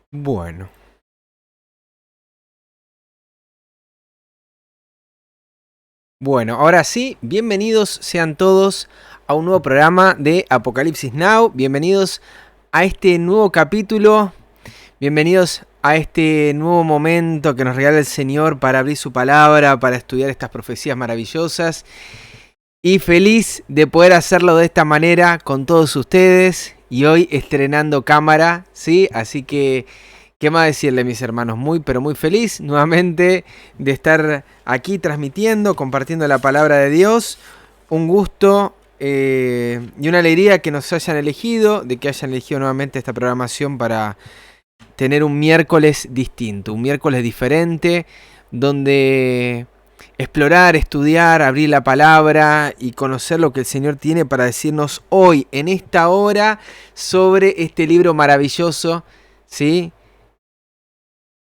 Bueno, ahora sí, bienvenidos sean todos a un nuevo programa de Apocalipsis Now. Bienvenidos a este nuevo capítulo. Bienvenidos a este nuevo momento que nos regala el Señor para abrir su palabra, para estudiar estas profecías maravillosas. Y feliz de poder hacerlo de esta manera con todos ustedes. Y hoy estrenando cámara, ¿sí? Así que, ¿qué más decirle, mis hermanos? Muy, pero muy feliz nuevamente de estar aquí transmitiendo, compartiendo la palabra de Dios. Un gusto y una alegría que nos hayan elegido, de que hayan elegido nuevamente esta programación para tener un miércoles distinto, un miércoles diferente, donde explorar, estudiar, abrir la palabra y conocer lo que el Señor tiene para decirnos hoy, en esta hora, sobre este libro maravilloso, ¿sí?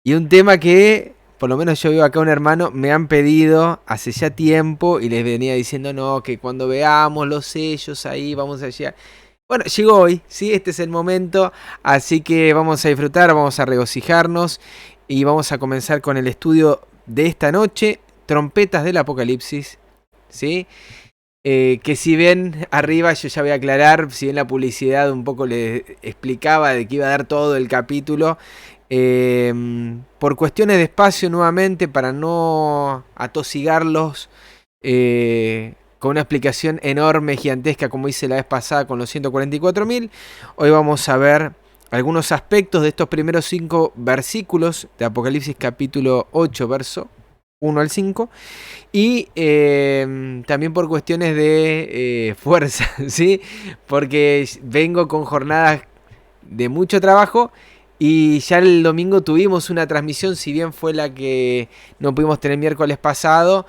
Y un tema que, por lo menos yo veo acá un hermano, me han pedido hace ya tiempo y les venía diciendo, no, que cuando veamos los sellos ahí, vamos allá. Bueno, llegó hoy, ¿sí? Este es el momento, así que vamos a disfrutar, vamos a regocijarnos y vamos a comenzar con el estudio de esta noche, Trompetas del Apocalipsis, ¿sí? Que si bien arriba, yo ya voy a aclarar, si bien la publicidad un poco le explicaba de que iba a dar todo el capítulo, por cuestiones de espacio nuevamente, para no atosigarlos, con una explicación enorme, gigantesca, como hice la vez pasada con los 144.000, hoy vamos a ver algunos aspectos de estos primeros 5 versículos de Apocalipsis capítulo 8, verso 1 al 5, y también por cuestiones de fuerza, ¿sí? Porque vengo con jornadas de mucho trabajo y ya el domingo tuvimos una transmisión, si bien fue la que no pudimos tener el miércoles pasado.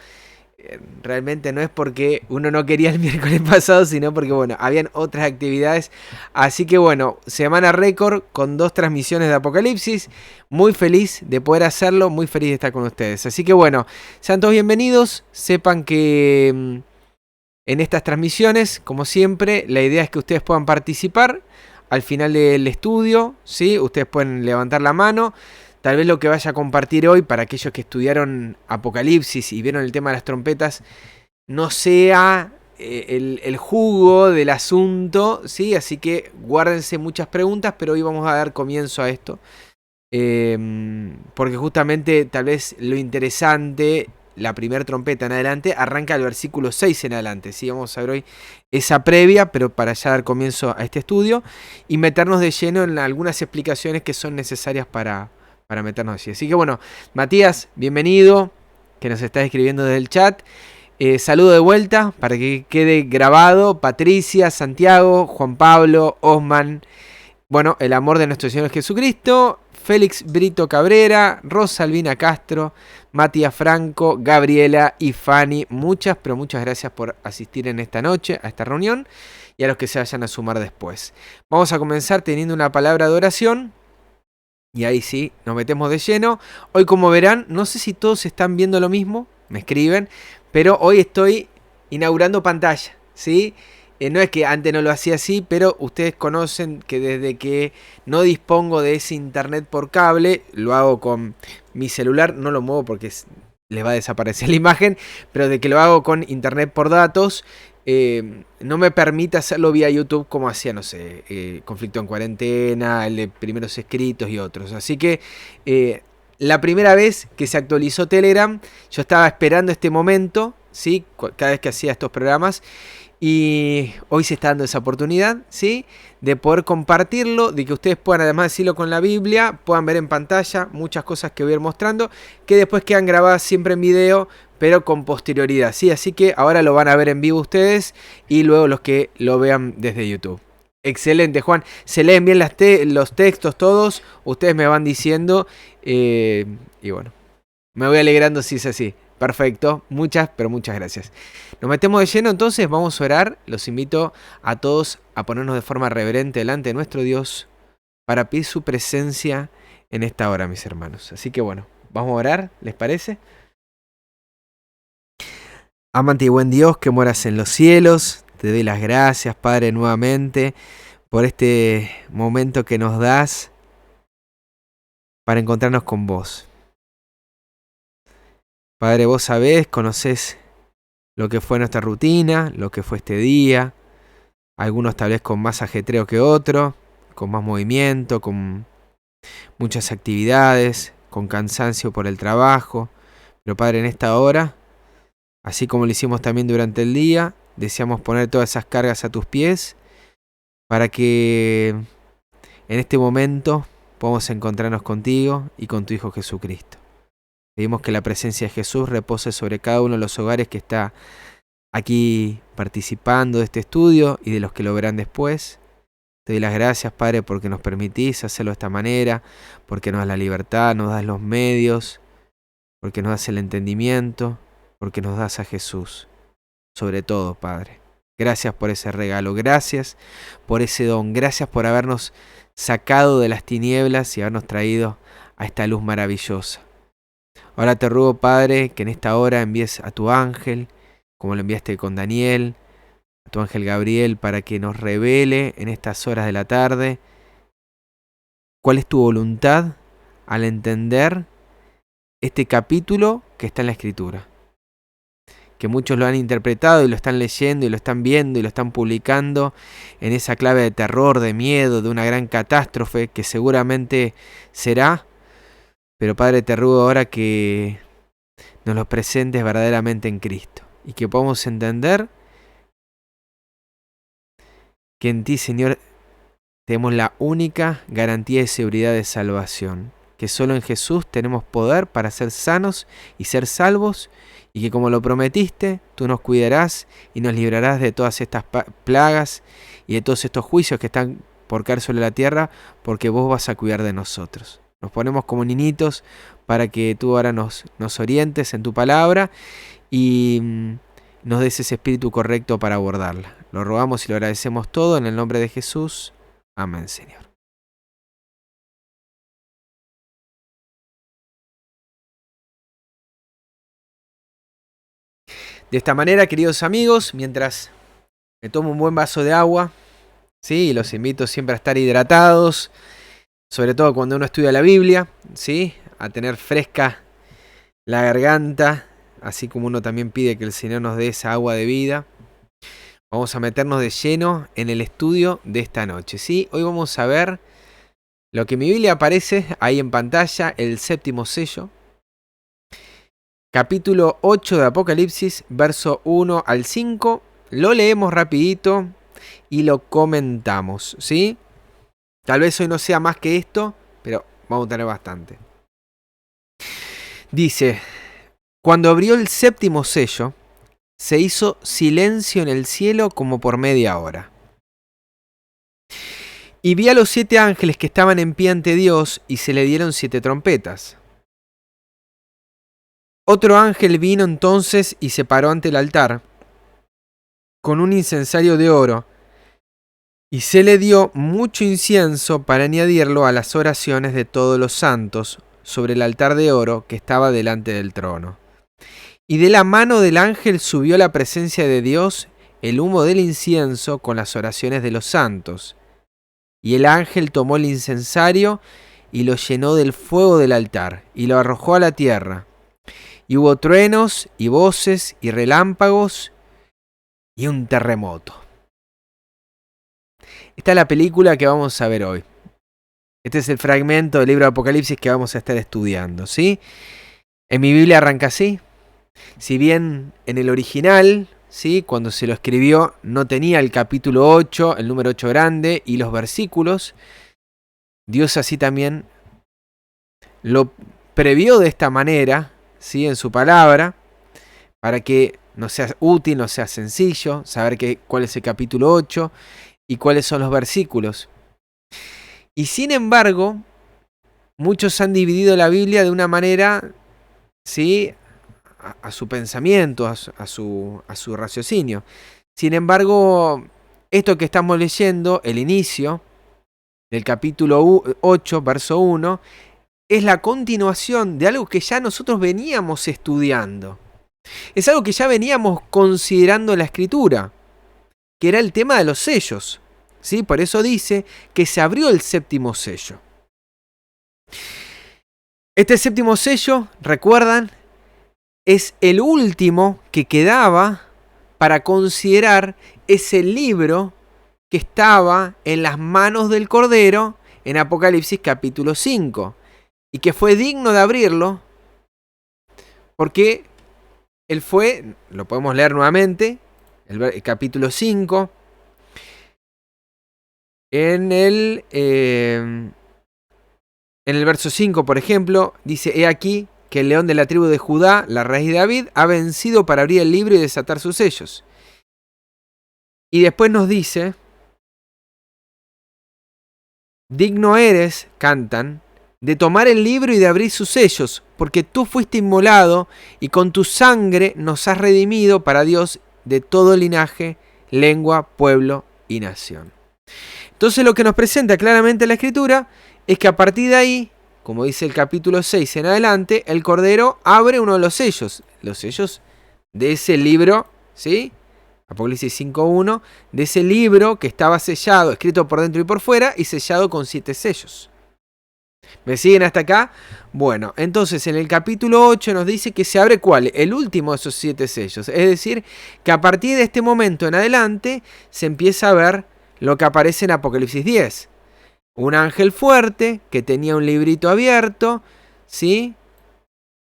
Realmente no es porque uno no quería el miércoles pasado, sino porque, bueno, habían otras actividades. Así que, bueno, semana récord con 2 transmisiones de Apocalipsis. Muy feliz de poder hacerlo, muy feliz de estar con ustedes. Así que, bueno, sean todos bienvenidos. Sepan que en estas transmisiones, como siempre, la idea es que ustedes puedan participar al final del estudio, ¿sí? Ustedes pueden levantar la mano. Tal vez lo que vaya a compartir hoy, para aquellos que estudiaron Apocalipsis y vieron el tema de las trompetas, no sea el jugo del asunto, ¿sí? Así que guárdense muchas preguntas, pero hoy vamos a dar comienzo a esto. Porque justamente tal vez lo interesante, la primera trompeta en adelante, arranca el versículo 6 en adelante, ¿sí? Vamos a ver hoy esa previa, pero para ya dar comienzo a este estudio y meternos de lleno en algunas explicaciones que son necesarias para meternos allí. Así que bueno, Matías, bienvenido, que nos está escribiendo desde el chat. Saludo de vuelta para que quede grabado. Patricia, Santiago, Juan Pablo, Osman, bueno, el amor de nuestro Señor Jesucristo, Félix Brito Cabrera, Rosalvina Castro, Matías Franco, Gabriela y Fanny. Muchas, pero muchas gracias por asistir en esta noche a esta reunión y a los que se vayan a sumar después. Vamos a comenzar teniendo una palabra de oración. Y ahí sí, nos metemos de lleno. Hoy, como verán, no sé si todos están viendo lo mismo, me escriben, pero hoy estoy inaugurando pantalla, ¿sí? No es que antes no lo hacía así, pero ustedes conocen que desde que no dispongo de ese internet por cable, lo hago con mi celular, no lo muevo porque les va a desaparecer la imagen, pero de que lo hago con internet por datos, no me permite hacerlo vía YouTube como hacía, no sé, Conflicto en Cuarentena, el de Primeros Escritos y otros. Así que la primera vez que se actualizó Telegram, yo estaba esperando este momento, ¿sí? Cada vez que hacía estos programas. Y hoy se está dando esa oportunidad, ¿sí? De poder compartirlo, de que ustedes puedan, además de decirlo con la Biblia, puedan ver en pantalla muchas cosas que voy a ir mostrando, que después quedan grabadas siempre en video, pero con posterioridad, ¿sí? Así que ahora lo van a ver en vivo ustedes y luego los que lo vean desde YouTube. Excelente, Juan. Se leen bien los textos todos, ustedes me van diciendo, y bueno, me voy alegrando si es así. Perfecto, muchas, pero muchas gracias. Nos metemos de lleno entonces, vamos a orar. Los invito a todos a ponernos de forma reverente delante de nuestro Dios para pedir su presencia en esta hora, mis hermanos. Así que bueno, vamos a orar, ¿les parece? Amante y buen Dios que moras en los cielos, te doy las gracias, Padre, nuevamente por este momento que nos das para encontrarnos con vos. Padre, vos sabés, conocés lo que fue nuestra rutina, lo que fue este día, algunos tal vez con más ajetreo que otros, con más movimiento, con muchas actividades, con cansancio por el trabajo. Pero Padre, en esta hora, así como lo hicimos también durante el día, deseamos poner todas esas cargas a tus pies para que en este momento podamos encontrarnos contigo y con tu Hijo Jesucristo. Pedimos que la presencia de Jesús repose sobre cada uno de los hogares que está aquí participando de este estudio y de los que lo verán después. Te doy las gracias, Padre, porque nos permitís hacerlo de esta manera, porque nos das la libertad, nos das los medios, porque nos das el entendimiento, porque nos das a Jesús. Sobre todo, Padre. Gracias por ese regalo, gracias por ese don, gracias por habernos sacado de las tinieblas y habernos traído a esta luz maravillosa. Ahora te ruego, Padre, que en esta hora envíes a tu ángel, como lo enviaste con Daniel, a tu ángel Gabriel, para que nos revele en estas horas de la tarde cuál es tu voluntad al entender este capítulo que está en la Escritura. Que muchos lo han interpretado y lo están leyendo y lo están viendo y lo están publicando en esa clave de terror, de miedo, de una gran catástrofe que seguramente será. Pero Padre, te ruego ahora que nos lo presentes verdaderamente en Cristo y que podamos entender que en ti, Señor, tenemos la única garantía y seguridad de salvación, que solo en Jesús tenemos poder para ser sanos y ser salvos, y que como lo prometiste, tú nos cuidarás y nos librarás de todas estas plagas y de todos estos juicios que están por caer sobre la tierra, porque vos vas a cuidar de nosotros. Nos ponemos como niñitos para que tú ahora nos orientes en tu palabra y nos des ese espíritu correcto para abordarla. Lo rogamos y lo agradecemos todo en el nombre de Jesús. Amén, Señor. De esta manera, queridos amigos, mientras me tomo un buen vaso de agua, ¿sí? Y los invito siempre a estar hidratados, sobre todo cuando uno estudia la Biblia, ¿sí? A tener fresca la garganta, así como uno también pide que el Señor nos dé esa agua de vida. Vamos a meternos de lleno en el estudio de esta noche, ¿sí? Hoy vamos a ver lo que en mi Biblia aparece ahí en pantalla, el séptimo sello. Capítulo 8 de Apocalipsis, verso 1 al 5. Lo leemos rapidito y lo comentamos, ¿sí? Tal vez hoy no sea más que esto, pero vamos a tener bastante. Dice: cuando abrió el séptimo sello, se hizo silencio en el cielo como por media hora. Y vi a los 7 ángeles que estaban en pie ante Dios y se le dieron 7 trompetas. Otro ángel vino entonces y se paró ante el altar con un incensario de oro, y se le dio mucho incienso para añadirlo a las oraciones de todos los santos sobre el altar de oro que estaba delante del trono. Y de la mano del ángel subió a la presencia de Dios el humo del incienso con las oraciones de los santos. Y el ángel tomó el incensario y lo llenó del fuego del altar y lo arrojó a la tierra. Y hubo truenos y voces y relámpagos y un terremoto. Esta es la película que vamos a ver hoy. Este es el fragmento del libro de Apocalipsis que vamos a estar estudiando, ¿sí? En mi Biblia arranca así. Si bien en el original, ¿sí?, cuando se lo escribió, no tenía el capítulo 8, el número 8 grande y los versículos, Dios así también lo previó de esta manera, ¿sí?, en su palabra, para que nos sea útil, nos sea sencillo saber cuál es el capítulo 8 y cuáles son los versículos. Y sin embargo, muchos han dividido la Biblia de una manera, ¿sí?, a su pensamiento, a su raciocinio. Sin embargo, esto que estamos leyendo, el inicio del capítulo 8, verso 1, es la continuación de algo que ya nosotros veníamos estudiando. Es algo que ya veníamos considerando en la Escritura, que era el tema de los sellos, ¿sí? Por eso dice que se abrió el séptimo sello. Este séptimo sello, recuerdan, es el último que quedaba para considerar ese libro que estaba en las manos del Cordero en Apocalipsis capítulo 5 y que fue digno de abrirlo porque él fue, lo podemos leer nuevamente, el capítulo 5, en el verso 5, por ejemplo, dice: he aquí que el león de la tribu de Judá, la raíz de David, ha vencido para abrir el libro y desatar sus sellos. Y después nos dice: digno eres, cantan, de tomar el libro y de abrir sus sellos, porque tú fuiste inmolado y con tu sangre nos has redimido para Dios de todo linaje, lengua, pueblo y nación. Entonces lo que nos presenta claramente la Escritura es que a partir de ahí, como dice el capítulo 6 en adelante, el Cordero abre uno de los sellos de ese libro, ¿sí? Apocalipsis 5.1, de ese libro que estaba sellado, escrito por dentro y por fuera, y sellado con 7 sellos. ¿Me siguen hasta acá? Bueno, entonces en el capítulo 8 nos dice que se abre ¿cuál? El último de esos 7 sellos. Es decir, que a partir de este momento en adelante se empieza a ver lo que aparece en Apocalipsis 10. Un ángel fuerte que tenía un librito abierto, ¿sí?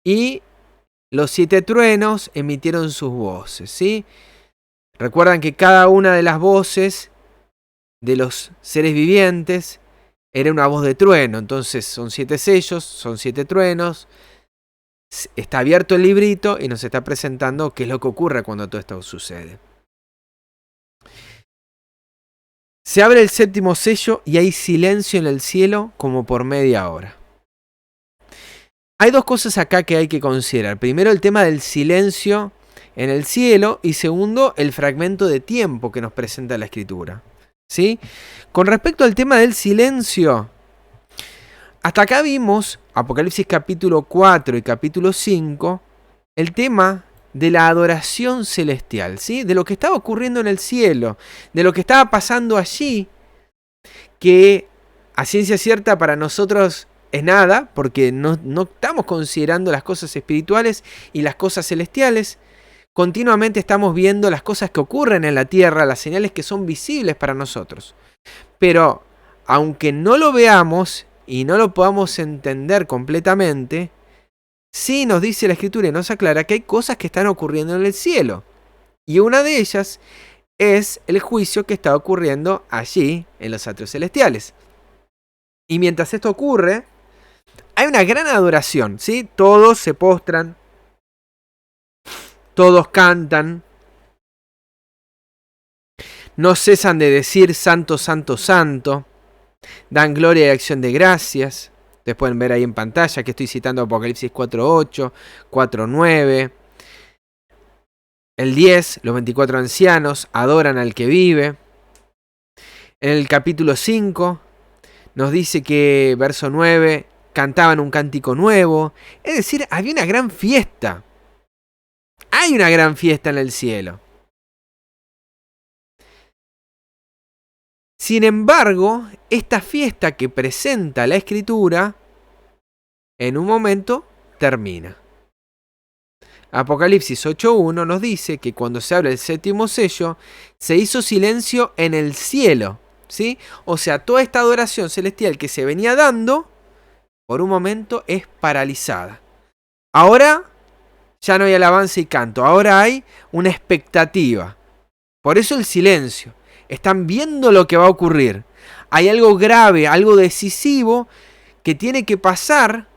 Y los 7 truenos emitieron sus voces, ¿sí? Recuerdan que cada una de las voces de los seres vivientes era una voz de trueno. Entonces son 7 sellos, son 7 truenos. Está abierto el librito y nos está presentando qué es lo que ocurre cuando todo esto sucede. Se abre el séptimo sello y hay silencio en el cielo como por media hora. Hay dos cosas acá que hay que considerar. Primero, el tema del silencio en el cielo, y segundo, el fragmento de tiempo que nos presenta la Escritura, ¿sí? Con respecto al tema del silencio, hasta acá vimos Apocalipsis capítulo 4 y capítulo 5, el tema de la adoración celestial, ¿sí? De lo que estaba ocurriendo en el cielo, de lo que estaba pasando allí, que a ciencia cierta para nosotros es nada, porque no estamos considerando las cosas espirituales y las cosas celestiales. Continuamente estamos viendo las cosas que ocurren en la tierra, las señales que son visibles para nosotros. Pero aunque no lo veamos y no lo podamos entender completamente, sí nos dice la Escritura y nos aclara que hay cosas que están ocurriendo en el cielo. Y una de ellas es el juicio que está ocurriendo allí en los atrios celestiales. Y mientras esto ocurre, hay una gran adoración, ¿sí? Todos se postran, todos cantan, no cesan de decir santo, santo, santo, dan gloria y acción de gracias. Ustedes pueden ver ahí en pantalla que estoy citando Apocalipsis 4.8, 4.9. El 10, los 24 ancianos adoran al que vive. En el capítulo 5 nos dice que, verso 9, cantaban un cántico nuevo. Es decir, había una gran fiesta. Hay una gran fiesta en el cielo. Sin embargo, esta fiesta que presenta la Escritura, en un momento termina. Apocalipsis 8.1 nos dice que cuando se abre el séptimo sello, se hizo silencio en el cielo, ¿sí? O sea, toda esta adoración celestial que se venía dando, por un momento es paralizada. Ahora ya no hay alabanza y canto, ahora hay una expectativa. Por eso el silencio. Están viendo lo que va a ocurrir. Hay algo grave, algo decisivo que tiene que pasar,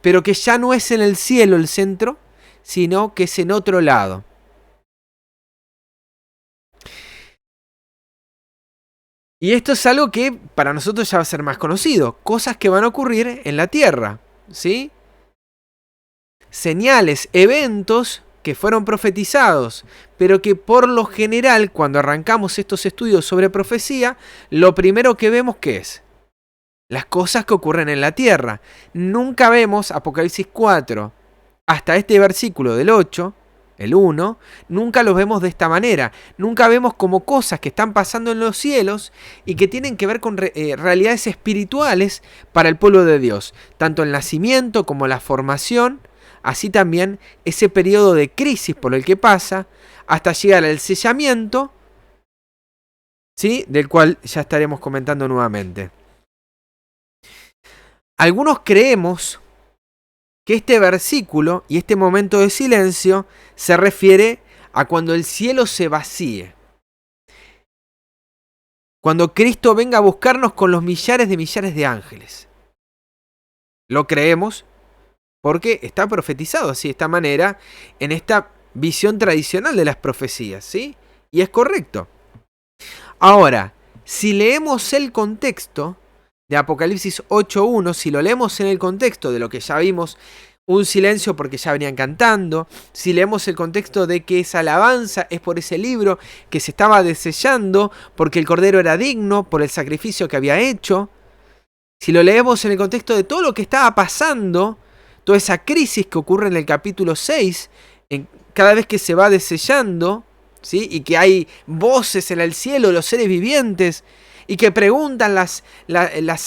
pero que ya no es en el cielo el centro, sino que es en otro lado. Y esto es algo que para nosotros ya va a ser más conocido. Cosas que van a ocurrir en la tierra, ¿sí? Señales, eventos que fueron profetizados, pero que por lo general, cuando arrancamos estos estudios sobre profecía, lo primero que vemos ¿qué es? Las cosas que ocurren en la tierra. Nunca vemos Apocalipsis 4 hasta este versículo del 8, el 1, nunca los vemos de esta manera. Nunca vemos como cosas que están pasando en los cielos y que tienen que ver con realidades espirituales para el pueblo de Dios. Tanto el nacimiento como la formación, así también ese periodo de crisis por el que pasa, hasta llegar al sellamiento, ¿sí? Del cual ya estaremos comentando nuevamente. Algunos creemos que este versículo y este momento de silencio se refiere a cuando el cielo se vacíe. Cuando Cristo venga a buscarnos con los millares de ángeles. Lo creemos porque está profetizado así, de esta manera, en esta visión tradicional de las profecías, ¿sí? Y es correcto. Ahora, si leemos el contexto de Apocalipsis 8.1, si lo leemos en el contexto de lo que ya vimos, un silencio porque ya venían cantando, si leemos el contexto de que esa alabanza es por ese libro que se estaba desellando porque el Cordero era digno por el sacrificio que había hecho, si lo leemos en el contexto de todo lo que estaba pasando, toda esa crisis que ocurre en el capítulo 6, cada vez que se va desellando, ¿sí? Y que hay voces en el cielo, los seres vivientes, y que preguntan las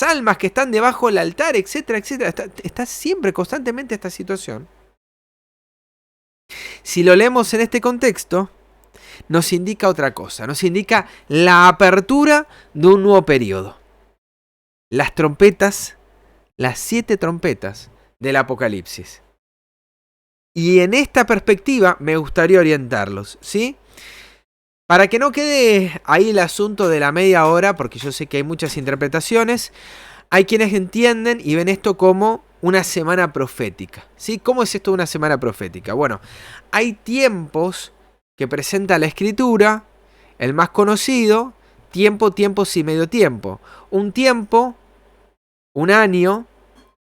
almas que están debajo del altar, etcétera, etcétera. Está siempre, constantemente esta situación. Si lo leemos en este contexto, nos indica otra cosa. Nos indica la apertura de un nuevo periodo. Las trompetas, las 7 trompetas del Apocalipsis. Y en esta perspectiva me gustaría orientarlos, ¿sí? Para que no quede ahí el asunto de la media hora, porque yo sé que hay muchas interpretaciones, hay quienes entienden y ven esto como una semana profética, ¿sí? ¿Cómo es esto de una semana profética? Bueno, hay tiempos que presenta la Escritura, el más conocido, tiempo, tiempos y medio tiempo. Un tiempo, un año,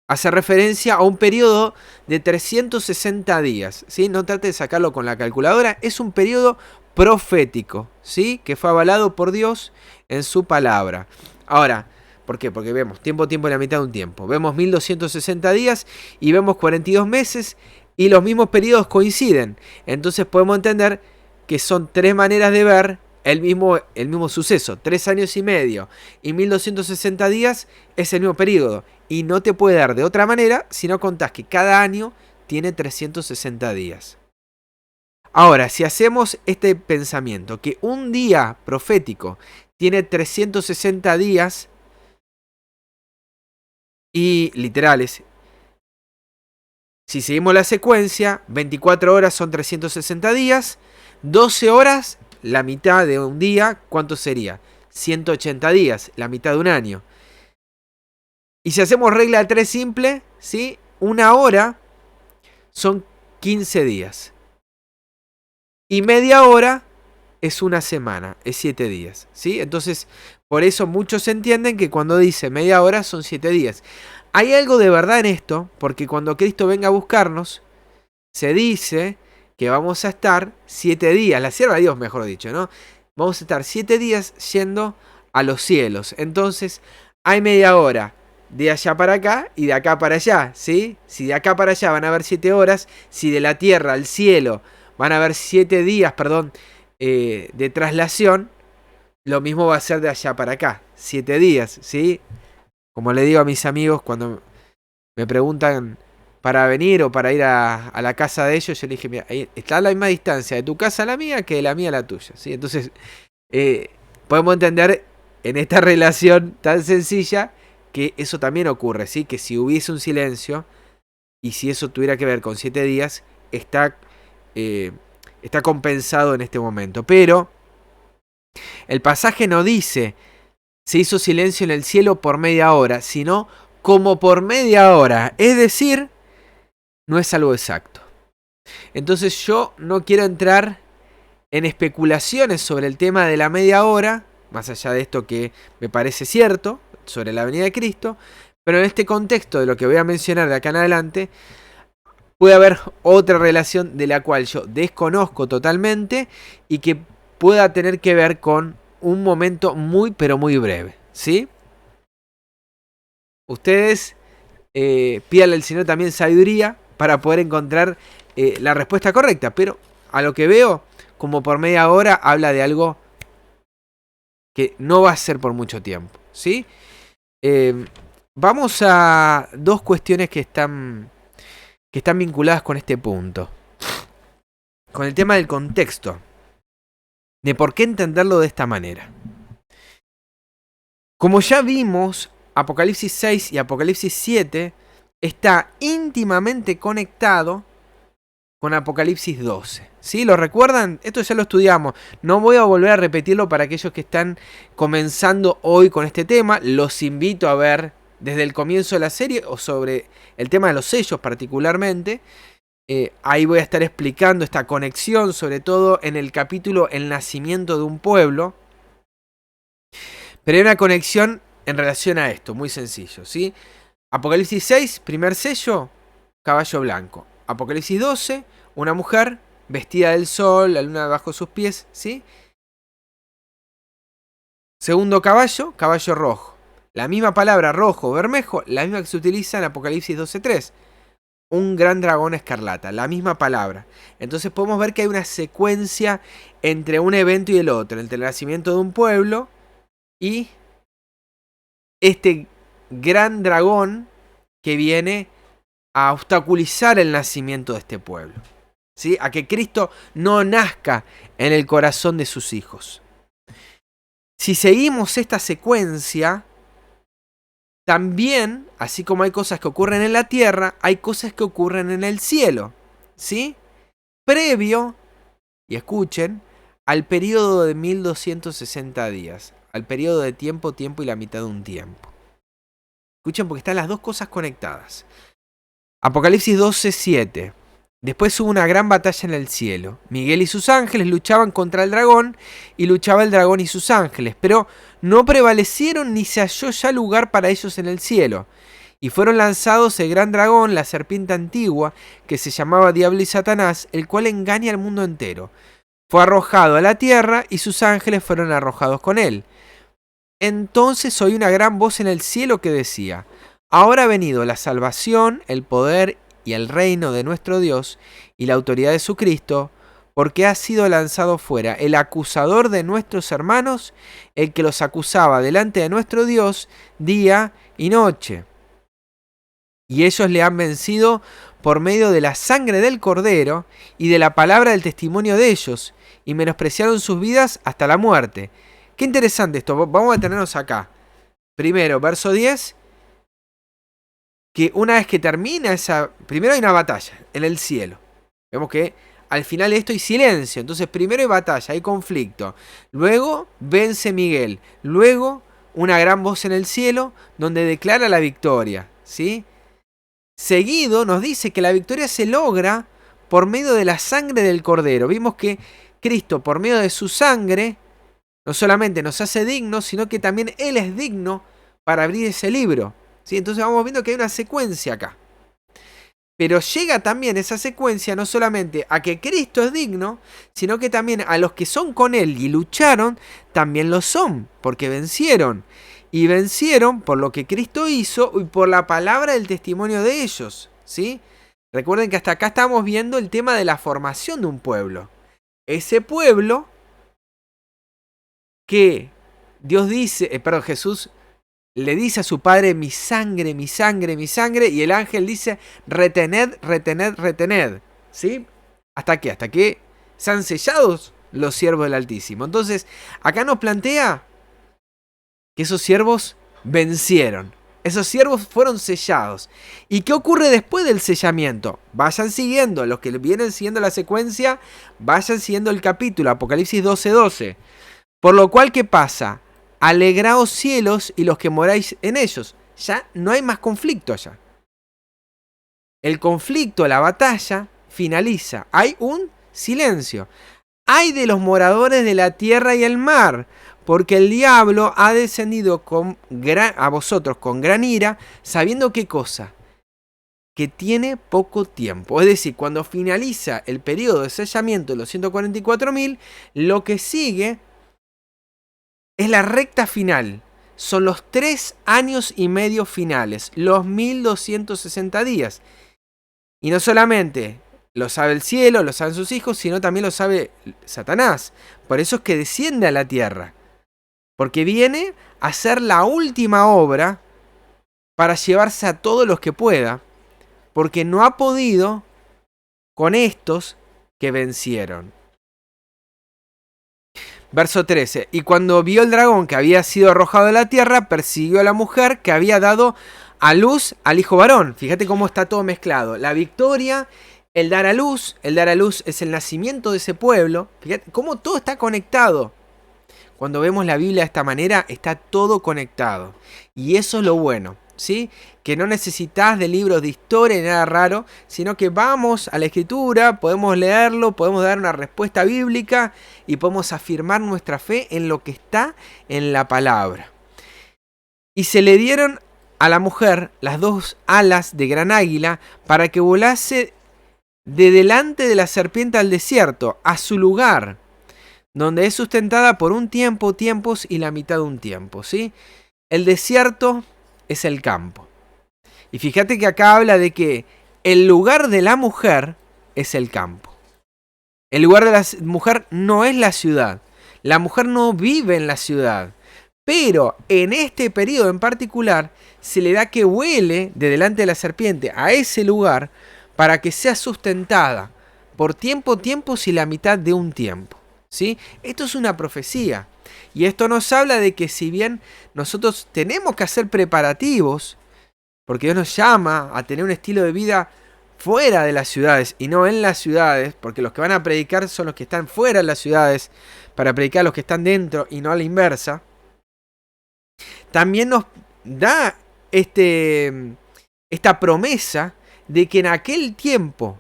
hace referencia a un periodo de 360 días, ¿sí? No trate de sacarlo con la calculadora, es un periodo profético, ¿sí? Que fue avalado por Dios en su palabra. Ahora, ¿por qué? Porque vemos tiempo, tiempo y la mitad de un tiempo. Vemos 1260 días y vemos 42 meses y los mismos periodos coinciden. Entonces podemos entender que son 3 maneras de ver el mismo suceso. 3 años y medio y 1260 días es el mismo periodo. Y no te puede dar de otra manera si no contás que cada año tiene 360 días. Ahora, si hacemos este pensamiento, que un día profético tiene 360 días y literales, si seguimos la secuencia, 24 horas son 360 días, 12 horas, la mitad de un día, ¿cuánto sería? 180 días, la mitad de un año. Y si hacemos regla de 3 simple, ¿sí? Una hora son 15 días. Y media hora es una semana, es 7 días, ¿sí? Entonces, por eso muchos entienden que cuando dice media hora son 7 días. Hay algo de verdad en esto, porque cuando Cristo venga a buscarnos, se dice que vamos a estar 7 días, la sierva de Dios mejor dicho, ¿no? Vamos a estar 7 días yendo a los cielos. Entonces, hay media hora de allá para acá y de acá para allá, ¿sí? Si de acá para allá van a haber 7 horas, si de la tierra al cielo van a haber 7 días, de traslación, lo mismo va a ser de allá para acá, 7 días, ¿sí? Como le digo a mis amigos cuando me preguntan para venir o para ir a la casa de ellos, yo les dije, mira, ahí está a la misma distancia de tu casa a la mía que de la mía a la tuya, ¿sí? Entonces, podemos entender en esta relación tan sencilla que eso también ocurre, ¿sí? Que si hubiese un silencio y si eso tuviera que ver con 7 días, está compensado en este momento. Pero el pasaje no dice se hizo silencio en el cielo por media hora, sino como por media hora. Es decir, no es algo exacto. Entonces yo no quiero entrar en especulaciones sobre el tema de la media hora, más allá de esto que me parece cierto, sobre la venida de Cristo, pero en este contexto de lo que voy a mencionar de acá en adelante, puede haber otra relación de la cual yo desconozco totalmente y que pueda tener que ver con un momento muy pero muy breve, ¿sí? Ustedes pídanle al Señor también sabiduría para poder encontrar la respuesta correcta, pero a lo que veo, como por media hora habla de algo que no va a ser por mucho tiempo, ¿sí? Vamos a dos cuestiones que están vinculadas con este punto. Con el tema del contexto. De por qué entenderlo de esta manera. Como ya vimos, Apocalipsis 6 y Apocalipsis 7 está íntimamente conectado con Apocalipsis 12. ¿Sí? ¿Lo recuerdan? Esto ya lo estudiamos. No voy a volver a repetirlo para aquellos que están comenzando hoy con este tema. Los invito a ver desde el comienzo de la serie o sobre el tema de los sellos particularmente. Ahí voy a estar explicando esta conexión, sobre todo en el capítulo El nacimiento de un pueblo. Pero hay una conexión en relación a esto, muy sencillo, ¿sí? Apocalipsis 6, primer sello, caballo blanco. Apocalipsis 12, una mujer vestida del sol, la luna bajo sus pies, ¿sí? Segundo caballo, caballo rojo. La misma palabra rojo o bermejo, la misma que se utiliza en Apocalipsis 12.3. Un gran dragón escarlata, la misma palabra. Entonces podemos ver que hay una secuencia entre un evento y el otro, entre el nacimiento de un pueblo y este gran dragón que viene a obstaculizar el nacimiento de este pueblo, ¿sí? A que Cristo no nazca en el corazón de sus hijos. Si seguimos esta secuencia, también, así como hay cosas que ocurren en la tierra, hay cosas que ocurren en el cielo, ¿sí? Previo, y escuchen, al periodo de 1260 días, al periodo de tiempo y la mitad de un tiempo. Escuchen porque están las dos cosas conectadas. Apocalipsis 12:7. Después hubo una gran batalla en el cielo. Miguel y sus ángeles luchaban contra el dragón, y luchaba el dragón y sus ángeles, pero no prevalecieron ni se halló ya lugar para ellos en el cielo. Y fueron lanzados el gran dragón, la serpiente antigua, que se llamaba Diablo y Satanás, el cual engaña al mundo entero. Fue arrojado a la tierra, y sus ángeles fueron arrojados con él. Entonces oí una gran voz en el cielo que decía: ahora ha venido la salvación, el poder y el reino de nuestro Dios y la autoridad de su Cristo, porque ha sido lanzado fuera el acusador de nuestros hermanos, el que los acusaba delante de nuestro Dios día y noche. Y ellos le han vencido por medio de la sangre del Cordero y de la palabra del testimonio de ellos, y menospreciaron sus vidas hasta la muerte. Qué interesante esto, vamos a detenernos acá. Primero, verso 10, que una vez que termina primero hay una batalla en el cielo. Vemos que al final de esto hay silencio, entonces primero hay batalla, hay conflicto. Luego vence Miguel, luego una gran voz en el cielo donde declara la victoria, ¿sí? Seguido nos dice que la victoria se logra por medio de la sangre del Cordero. Vimos que Cristo, por medio de su sangre, no solamente nos hace dignos, sino que también Él es digno para abrir ese libro, ¿sí? Entonces vamos viendo que hay una secuencia acá. Pero llega también esa secuencia no solamente a que Cristo es digno, sino que también a los que son con Él y lucharon, también lo son, porque vencieron. Y vencieron por lo que Cristo hizo y por la palabra del testimonio de ellos, ¿sí? Recuerden que hasta acá estamos viendo el tema de la formación de un pueblo. Ese pueblo que Jesús le dice a su padre: mi sangre, mi sangre, mi sangre, y el ángel dice: retened, retened, retened, ¿sí? ¿Hasta qué? Hasta que sean sellados los siervos del Altísimo. Entonces, acá nos plantea que esos siervos vencieron. Esos siervos fueron sellados. ¿Y qué ocurre después del sellamiento? Vayan siguiendo, los que vienen siguiendo la secuencia, vayan siguiendo el capítulo, Apocalipsis 12:12. Por lo cual, ¿qué pasa? Alegraos cielos y los que moráis en ellos. Ya no hay más conflicto allá. El conflicto, la batalla, finaliza. Hay un silencio. Ay de los moradores de la tierra y el mar, porque el diablo ha descendido a vosotros con gran ira, sabiendo qué cosa, que tiene poco tiempo. Es decir, cuando finaliza el periodo de sellamiento de los 144.000, lo que sigue es la recta final. Son los 3 años y medio finales, los 1260 días. Y no solamente lo sabe el cielo, lo saben sus hijos, sino también lo sabe Satanás. Por eso es que desciende a la tierra. Porque viene a hacer la última obra para llevarse a todos los que pueda. Porque no ha podido con estos que vencieron. Verso 13. Y cuando vio el dragón que había sido arrojado de la tierra, persiguió a la mujer que había dado a luz al hijo varón. Fíjate cómo está todo mezclado. La victoria, el dar a luz es el nacimiento de ese pueblo. Fíjate cómo todo está conectado. Cuando vemos la Biblia de esta manera, está todo conectado. Y eso es lo bueno, ¿sí? Que no necesitas de libros de historia ni nada raro, sino que vamos a la Escritura, podemos leerlo, podemos dar una respuesta bíblica y podemos afirmar nuestra fe en lo que está en la palabra. Y se le dieron a la mujer las 2 alas de gran águila para que volase de delante de la serpiente al desierto, a su lugar, donde es sustentada por un tiempo, tiempos y la mitad de un tiempo, ¿sí? El desierto es el campo. Y fíjate que acá habla de que el lugar de la mujer es el campo. El lugar de la mujer no es la ciudad. La mujer no vive en la ciudad. Pero en este periodo en particular se le da que huele de delante de la serpiente a ese lugar para que sea sustentada por tiempo, tiempos y la mitad de un tiempo. ¿Sí? Esto es una profecía. Y esto nos habla de que si bien nosotros tenemos que hacer preparativos, porque Dios nos llama a tener un estilo de vida fuera de las ciudades y no en las ciudades, porque los que van a predicar son los que están fuera de las ciudades, para predicar a los que están dentro y no a la inversa, también nos da esta promesa de que en aquel tiempo,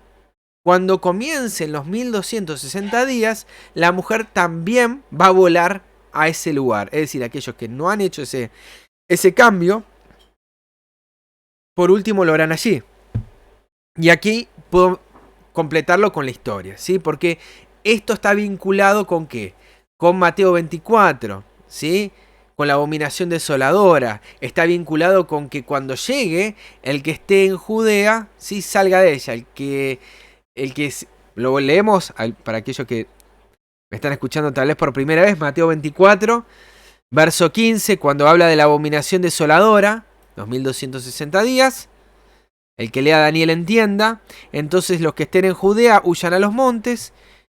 cuando comiencen los 1260 días, la mujer también va a volar a ese lugar. Es decir, aquellos que no han hecho ese cambio, por último lo harán allí. Y aquí puedo completarlo con la historia, ¿sí? Porque esto está vinculado con ¿qué? Con Mateo 24, ¿sí? Con la abominación desoladora. Está vinculado con que cuando llegue, el que esté en Judea, ¿sí? Salga de ella. El que lo leemos para aquellos que me están escuchando tal vez por primera vez, Mateo 24, verso 15, cuando habla de la abominación desoladora, los 1260 días, el que lea Daniel entienda, entonces los que estén en Judea huyan a los montes,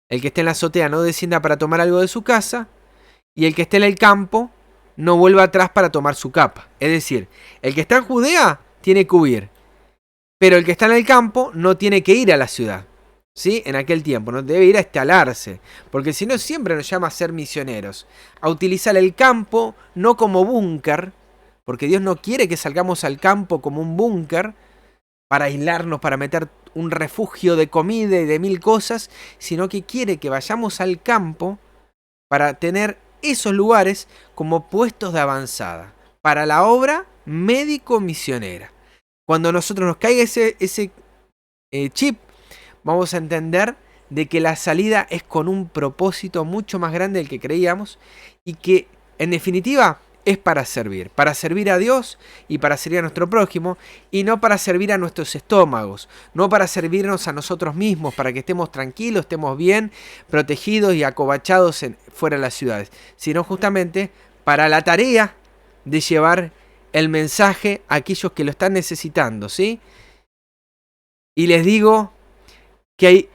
el que esté en la azotea no descienda para tomar algo de su casa, y el que esté en el campo no vuelva atrás para tomar su capa. Es decir, el que está en Judea tiene que huir, pero el que está en el campo no tiene que ir a la ciudad, ¿sí? En aquel tiempo, no debe ir a instalarse, porque si no siempre nos llama a ser misioneros, a utilizar el campo no como búnker, porque Dios no quiere que salgamos al campo como un búnker para aislarnos, para meter un refugio de comida y de 1000 cosas, sino que quiere que vayamos al campo para tener esos lugares como puestos de avanzada, para la obra médico-misionera. Cuando nosotros nos caiga ese chip, vamos a entender de que la salida es con un propósito mucho más grande del que creíamos y que, en definitiva, es para servir a Dios y para servir a nuestro prójimo y no para servir a nuestros estómagos, no para servirnos a nosotros mismos, para que estemos tranquilos, estemos bien, protegidos y acobachados fuera de las ciudades, sino justamente para la tarea de llevar el mensaje a aquellos que lo están necesitando, ¿sí? Y les digo que hay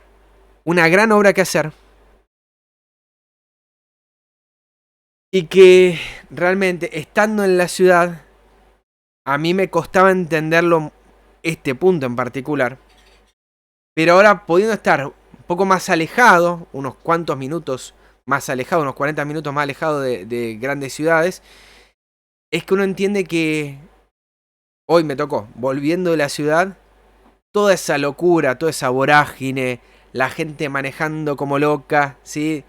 una gran obra que hacer y que realmente estando en la ciudad a mí me costaba entenderlo, este punto en particular, pero ahora pudiendo estar un poco más alejado, unos cuantos minutos más alejado, unos 40 minutos más alejado de grandes ciudades, es que uno entiende que hoy me tocó, volviendo de la ciudad, toda esa locura, toda esa vorágine, la gente manejando como loca, ¿sí?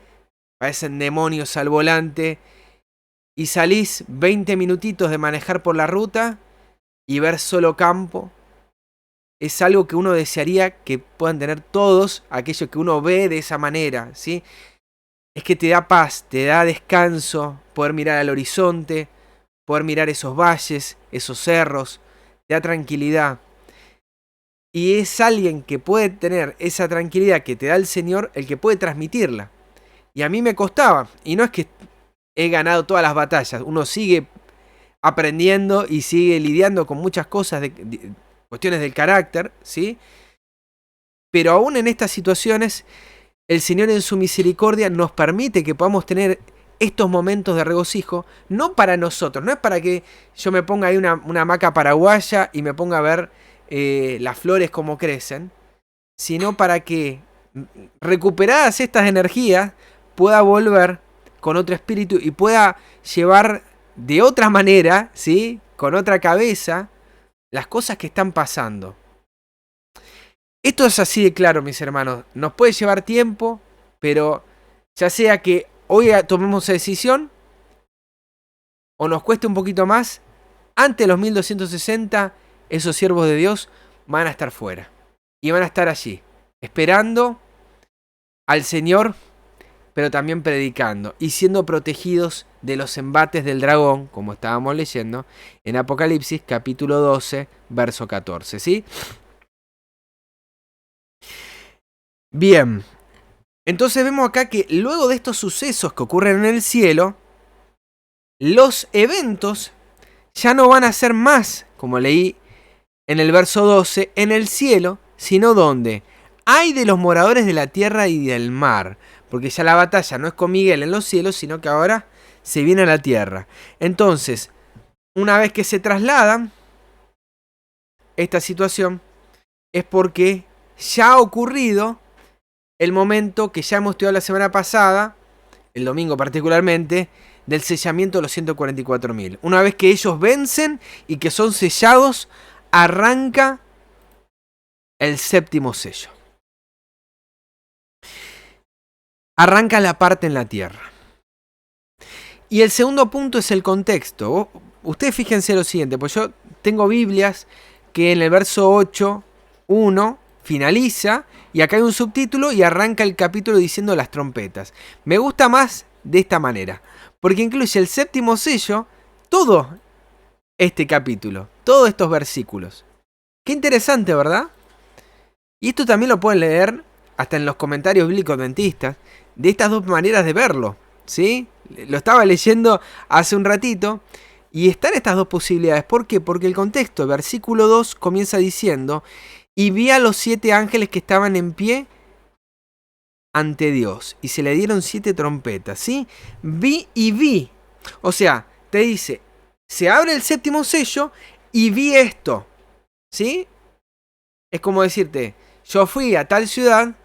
Parecen demonios al volante. Y salís 20 minutitos de manejar por la ruta y ver solo campo. Es algo que uno desearía que puedan tener todos aquellos que uno ve de esa manera, ¿sí? Es que te da paz, te da descanso, poder mirar al horizonte, poder mirar esos valles, esos cerros, te da tranquilidad. Y es alguien que puede tener esa tranquilidad que te da el Señor, el que puede transmitirla. Y a mí me costaba. Y no es que he ganado todas las batallas. Uno sigue aprendiendo y sigue lidiando con muchas cosas, cuestiones del carácter, ¿sí? Pero aún en estas situaciones, el Señor en su misericordia nos permite que podamos tener estos momentos de regocijo, no para nosotros, no es para que yo me ponga ahí una hamaca paraguaya y me ponga a ver las flores como crecen, sino para que, recuperadas estas energías, pueda volver con otro espíritu y pueda llevar de otra manera, ¿sí? Con otra cabeza, las cosas que están pasando. Esto es así de claro, mis hermanos. Nos puede llevar tiempo, pero ya sea que hoy tomemos esa decisión o nos cueste un poquito más, antes de los 1260, esos siervos de Dios van a estar fuera. Y van a estar allí, esperando al Señor, pero también predicando y siendo protegidos de los embates del dragón, como estábamos leyendo en Apocalipsis capítulo 12, verso 14, ¿sí? Bien, entonces vemos acá que luego de estos sucesos que ocurren en el cielo, los eventos ya no van a ser más, como leí en el verso 12, en el cielo, sino donde hay de los moradores de la tierra y del mar, porque ya la batalla no es con Miguel en los cielos, sino que ahora se viene a la tierra. Entonces, una vez que se trasladan esta situación, es porque ya ha ocurrido el momento que ya hemos estudiado la semana pasada, el domingo particularmente, del sellamiento de los 144.000. Una vez que ellos vencen y que son sellados, arranca el séptimo sello. Arranca la parte en la tierra. Y el segundo punto es el contexto. Ustedes fíjense lo siguiente, pues yo tengo Biblias que en el verso 8:1 finaliza y acá hay un subtítulo y arranca el capítulo diciendo las trompetas. Me gusta más de esta manera, porque incluye el séptimo sello, todo este capítulo, todos estos versículos. Qué interesante, ¿verdad? Y esto también lo pueden leer hasta en los comentarios bíblicos adventistas, de estas dos maneras de verlo, ¿sí? Lo estaba leyendo hace un ratito y están estas dos posibilidades. ¿Por qué? Porque el contexto, versículo 2 comienza diciendo: y vi a los 7 ángeles que estaban en pie ante Dios, y se le dieron 7 trompetas, ¿sí? Vi y vi. O sea, te dice, se abre el séptimo sello y vi esto, ¿sí? Es como decirte, yo fui a tal ciudad,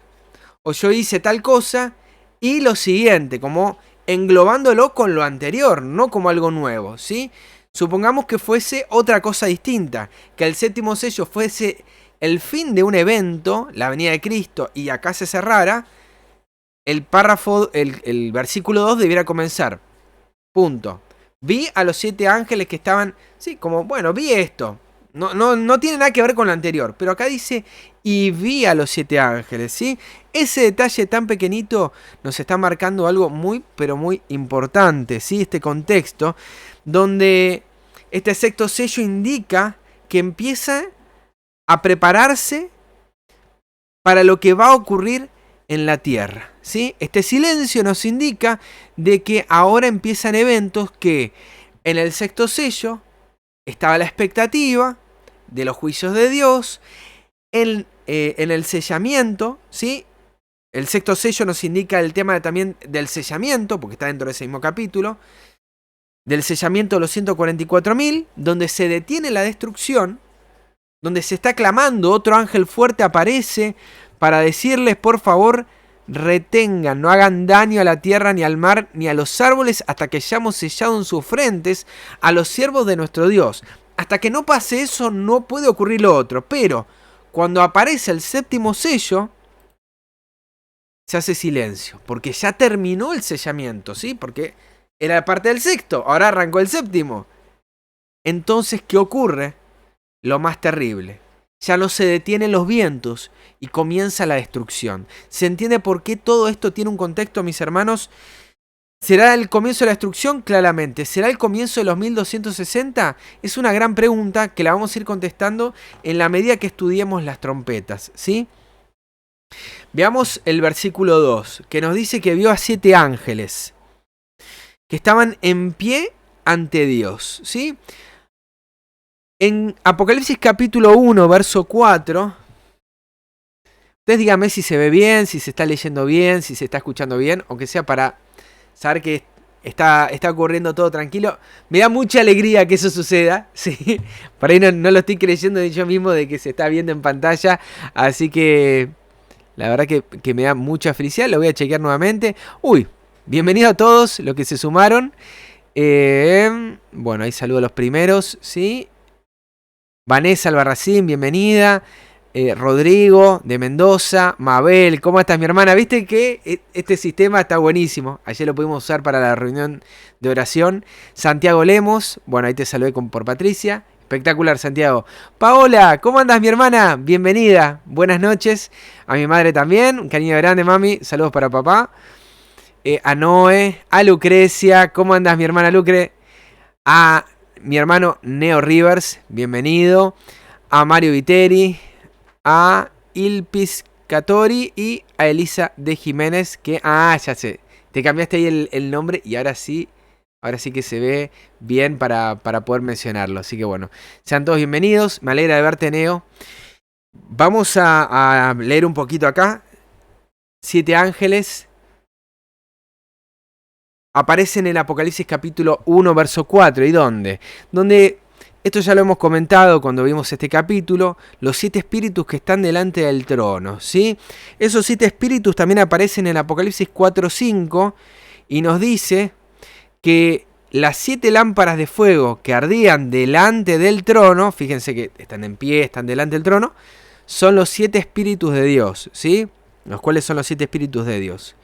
o yo hice tal cosa, y lo siguiente, como englobándolo con lo anterior, no como algo nuevo, ¿sí? Supongamos que fuese otra cosa distinta, que el séptimo sello fuese el fin de un evento, la venida de Cristo, y acá se cerrara, el párrafo, el versículo 2 debiera comenzar. Punto. Vi a los 7 ángeles que estaban, sí, como, bueno, vi esto. No tiene nada que ver con lo anterior, pero acá dice, y vi a los 7 ángeles, ¿sí? Ese detalle tan pequeñito nos está marcando algo muy, pero muy importante, ¿sí? Este contexto, donde este sexto sello indica que empieza a prepararse para lo que va a ocurrir en la tierra, ¿sí? Este silencio nos indica de que ahora empiezan eventos que en el sexto sello estaba la expectativa de los juicios de Dios, en el sellamiento, ¿sí? El sexto sello nos indica el tema también del sellamiento, porque está dentro de ese mismo capítulo, del sellamiento de los 144.000, donde se detiene la destrucción, donde se está clamando, otro ángel fuerte aparece para decirles, por favor, retengan, no hagan daño a la tierra, ni al mar, ni a los árboles, hasta que hayamos sellado en sus frentes a los siervos de nuestro Dios. Hasta que no pase eso, no puede ocurrir lo otro. Pero cuando aparece el séptimo sello, se hace silencio, porque ya terminó el sellamiento, ¿sí? Porque era parte del sexto, ahora arrancó el séptimo. Entonces, ¿qué ocurre? Lo más terrible. Ya no se detienen los vientos y comienza la destrucción. ¿Se entiende por qué todo esto tiene un contexto, mis hermanos? ¿Será el comienzo de la destrucción? Claramente. ¿Será el comienzo de los 1260? Es una gran pregunta que la vamos a ir contestando en la medida que estudiemos las trompetas, ¿sí? Veamos el versículo 2, que nos dice que vio a 7 ángeles que estaban en pie ante Dios, ¿sí? En Apocalipsis capítulo 1, verso 4, ustedes díganme si se ve bien, si se está leyendo bien, si se está escuchando bien, aunque sea para saber que está ocurriendo todo tranquilo. Me da mucha alegría que eso suceda, ¿sí? Por ahí no lo estoy creyendo de yo mismo de que se está viendo en pantalla, así que la verdad que me da mucha felicidad. Lo voy a chequear nuevamente. Uy, bienvenido a todos los que se sumaron. Bueno, ahí saludo a los primeros, ¿sí? Vanessa Albarracín, bienvenida. Rodrigo de Mendoza, Mabel, ¿cómo estás, mi hermana? Viste que este sistema está buenísimo. Ayer lo pudimos usar para la reunión de oración. Santiago Lemos, bueno, ahí te saludé por Patricia. Espectacular, Santiago. Paola, ¿cómo andas, mi hermana? Bienvenida, buenas noches. A mi madre también, un cariño grande, mami. Saludos para papá. A Noé, a Lucrecia, ¿cómo andas, mi hermana Lucre? A mi hermano Neo Rivers, bienvenido. A Mario Viteri, a Ilpis Catori y a Elisa de Jiménez, que, ya sé, te cambiaste ahí el nombre y ahora sí que se ve bien para poder mencionarlo. Así que bueno, sean todos bienvenidos, me alegra de verte, Neo. Vamos a leer un poquito acá. 7 ángeles aparecen en el Apocalipsis capítulo 1, verso 4. ¿Y dónde? Donde... Esto ya lo hemos comentado cuando vimos este capítulo, los 7 espíritus que están delante del trono, ¿sí? Esos 7 espíritus también aparecen en Apocalipsis 4:5 y nos dice que las 7 lámparas de fuego que ardían delante del trono, fíjense que están en pie, están delante del trono, son los 7 espíritus de Dios, ¿sí? Los cuales son los 7 espíritus de Dios.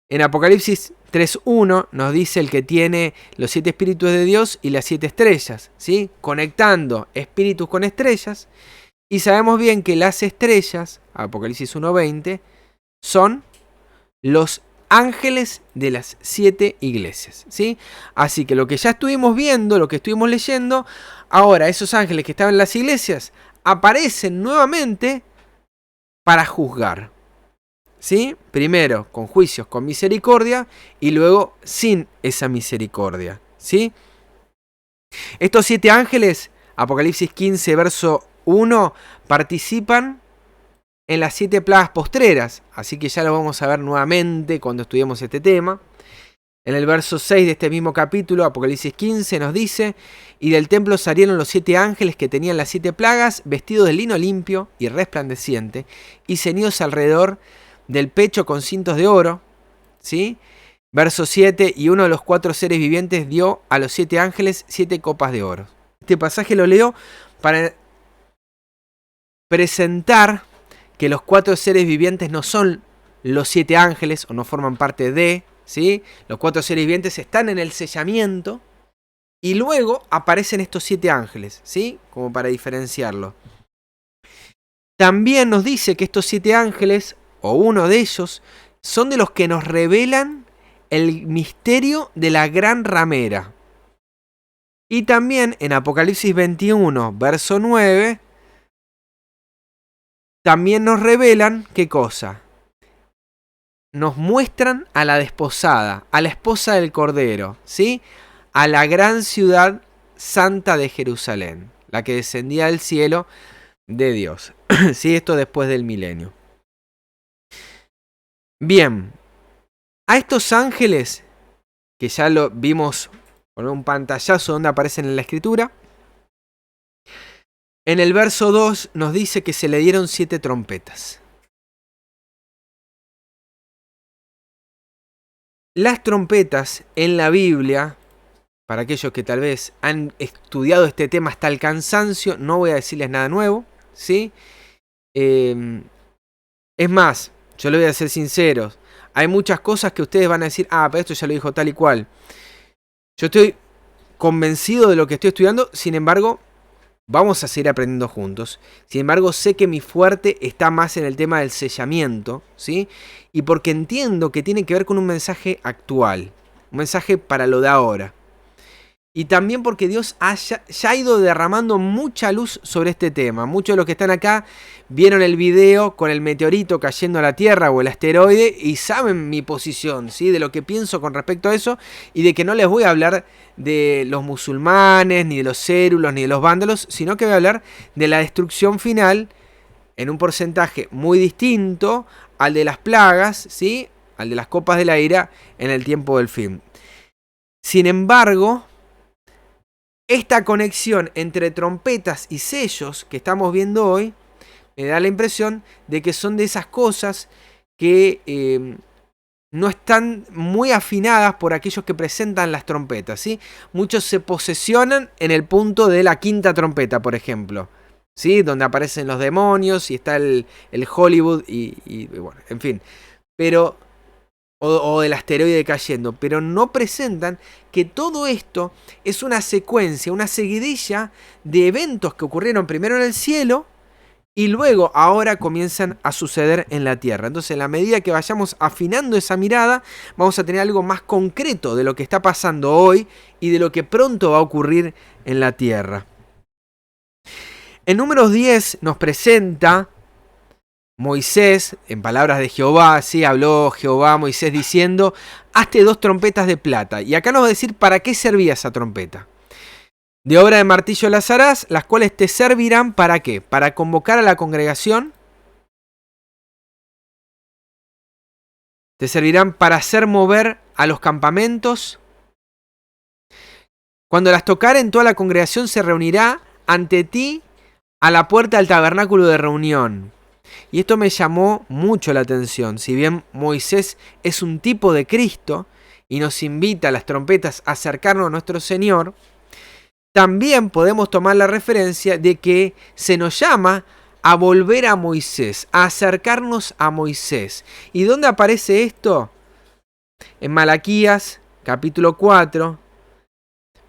En Apocalipsis 3:1 nos dice el que tiene los 7 espíritus de Dios y las 7 estrellas, ¿sí? Conectando espíritus con estrellas. Y sabemos bien que las estrellas, Apocalipsis 1:20, son los ángeles de las 7 iglesias, ¿sí? Así que lo que ya estuvimos viendo, lo que estuvimos leyendo, ahora esos ángeles que estaban en las iglesias aparecen nuevamente para juzgar. ¿Sí? Primero con juicios, con misericordia, y luego sin esa misericordia, ¿sí? Estos 7 ángeles, Apocalipsis 15, verso 1, participan en las 7 plagas postreras, así que ya lo vamos a ver nuevamente cuando estudiemos este tema. En el verso 6 de este mismo capítulo, Apocalipsis 15, nos dice: y del templo salieron los 7 ángeles que tenían las 7 plagas, vestidos de lino limpio y resplandeciente, y ceñidos alrededor del pecho con cintos de oro, ¿sí? Verso 7, y uno de los 4 seres vivientes dio a los 7 ángeles 7 copas de oro. Este pasaje lo leo para presentar que los 4 seres vivientes no son los 7 ángeles o no forman parte de, ¿sí? Los 4 seres vivientes están en el sellamiento y luego aparecen estos 7 ángeles, ¿sí? Como para diferenciarlo. También nos dice que estos 7 ángeles, o uno de ellos, son de los que nos revelan el misterio de la gran ramera. Y también en Apocalipsis 21, verso 9, también nos revelan, ¿qué cosa? Nos muestran a la desposada, a la esposa del Cordero, ¿sí? A la gran ciudad santa de Jerusalén, la que descendía del cielo de Dios. ¿Sí? Esto después del milenio. Bien, a estos ángeles, que ya lo vimos con un pantallazo donde aparecen en la escritura, en el verso 2 nos dice que se le dieron 7 trompetas. Las trompetas en la Biblia, para aquellos que tal vez han estudiado este tema hasta el cansancio, no voy a decirles nada nuevo, ¿sí? Es más, yo le voy a ser sincero, hay muchas cosas que ustedes van a decir, pero esto ya lo dijo tal y cual. Yo estoy convencido de lo que estoy estudiando, sin embargo, vamos a seguir aprendiendo juntos. Sin embargo, sé que mi fuerte está más en el tema del sellamiento, ¿sí? Y porque entiendo que tiene que ver con un mensaje actual, un mensaje para lo de ahora. Y también porque Dios ya ha ido derramando mucha luz sobre este tema. Muchos de los que están acá vieron el video con el meteorito cayendo a la Tierra o el asteroide y saben mi posición, ¿sí? De lo que pienso con respecto a eso, y de que no les voy a hablar de los musulmanes, ni de los cérulos, ni de los vándalos, sino que voy a hablar de la destrucción final en un porcentaje muy distinto al de las plagas, ¿sí? Al de las copas de la ira en el tiempo del fin. Sin embargo, esta conexión entre trompetas y sellos que estamos viendo hoy me da la impresión de que son de esas cosas que no están muy afinadas por aquellos que presentan las trompetas, ¿sí? Muchos se posesionan en el punto de la quinta trompeta, por ejemplo, ¿sí? Donde aparecen los demonios y está el Hollywood y bueno, en fin. Pero o del asteroide cayendo, pero no presentan que todo esto es una secuencia, una seguidilla de eventos que ocurrieron primero en el cielo y luego ahora comienzan a suceder en la tierra. Entonces, en la medida que vayamos afinando esa mirada, vamos a tener algo más concreto de lo que está pasando hoy y de lo que pronto va a ocurrir en la tierra. En Números 10 nos presenta Moisés, en palabras de Jehová, sí, habló Jehová a Moisés diciendo: hazte 2 trompetas de plata. Y acá nos va a decir para qué servía esa trompeta. De obra de martillo las harás, las cuales te servirán ¿para qué? Para convocar a la congregación. Te servirán para hacer mover a los campamentos. Cuando las tocaren, toda la congregación se reunirá ante ti a la puerta del tabernáculo de reunión. Y esto me llamó mucho la atención. Si bien Moisés es un tipo de Cristo y nos invita a las trompetas a acercarnos a nuestro Señor, también podemos tomar la referencia de que se nos llama a volver a Moisés, a acercarnos a Moisés. ¿Y dónde aparece esto? En Malaquías, capítulo 4,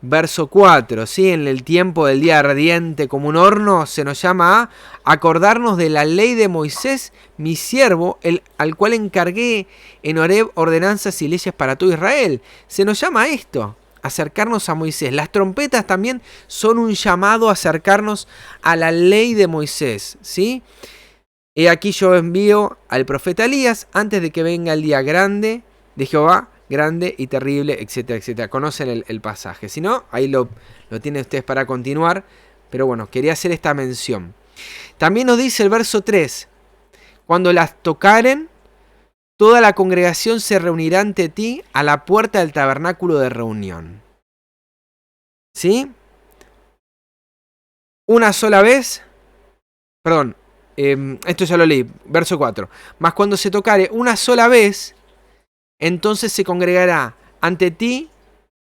verso 4, ¿sí? En el tiempo del día ardiente como un horno, se nos llama a acordarnos de la ley de Moisés, mi siervo, al cual encargué en Horeb ordenanzas y leyes para todo Israel. Se nos llama a esto, acercarnos a Moisés. Las trompetas también son un llamado a acercarnos a la ley de Moisés, ¿sí? He aquí yo envío al profeta Elías antes de que venga el día grande de Jehová, grande y terrible, etcétera, etcétera. Conocen el pasaje. Si no, ahí lo tienen ustedes para continuar. Pero bueno, quería hacer esta mención. También nos dice el verso 3. Cuando las tocaren, toda la congregación se reunirá ante ti a la puerta del tabernáculo de reunión. ¿Sí? Una sola vez. Perdón, esto ya lo leí. Verso 4. Mas cuando se tocare una sola vez, entonces se congregará ante ti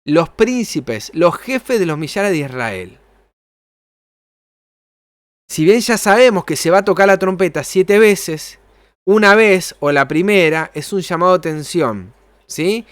los príncipes, los jefes de los millares de Israel. Si bien ya sabemos que se va a tocar la trompeta 7 veces, una vez o la primera es un llamado de atención, ¿sí?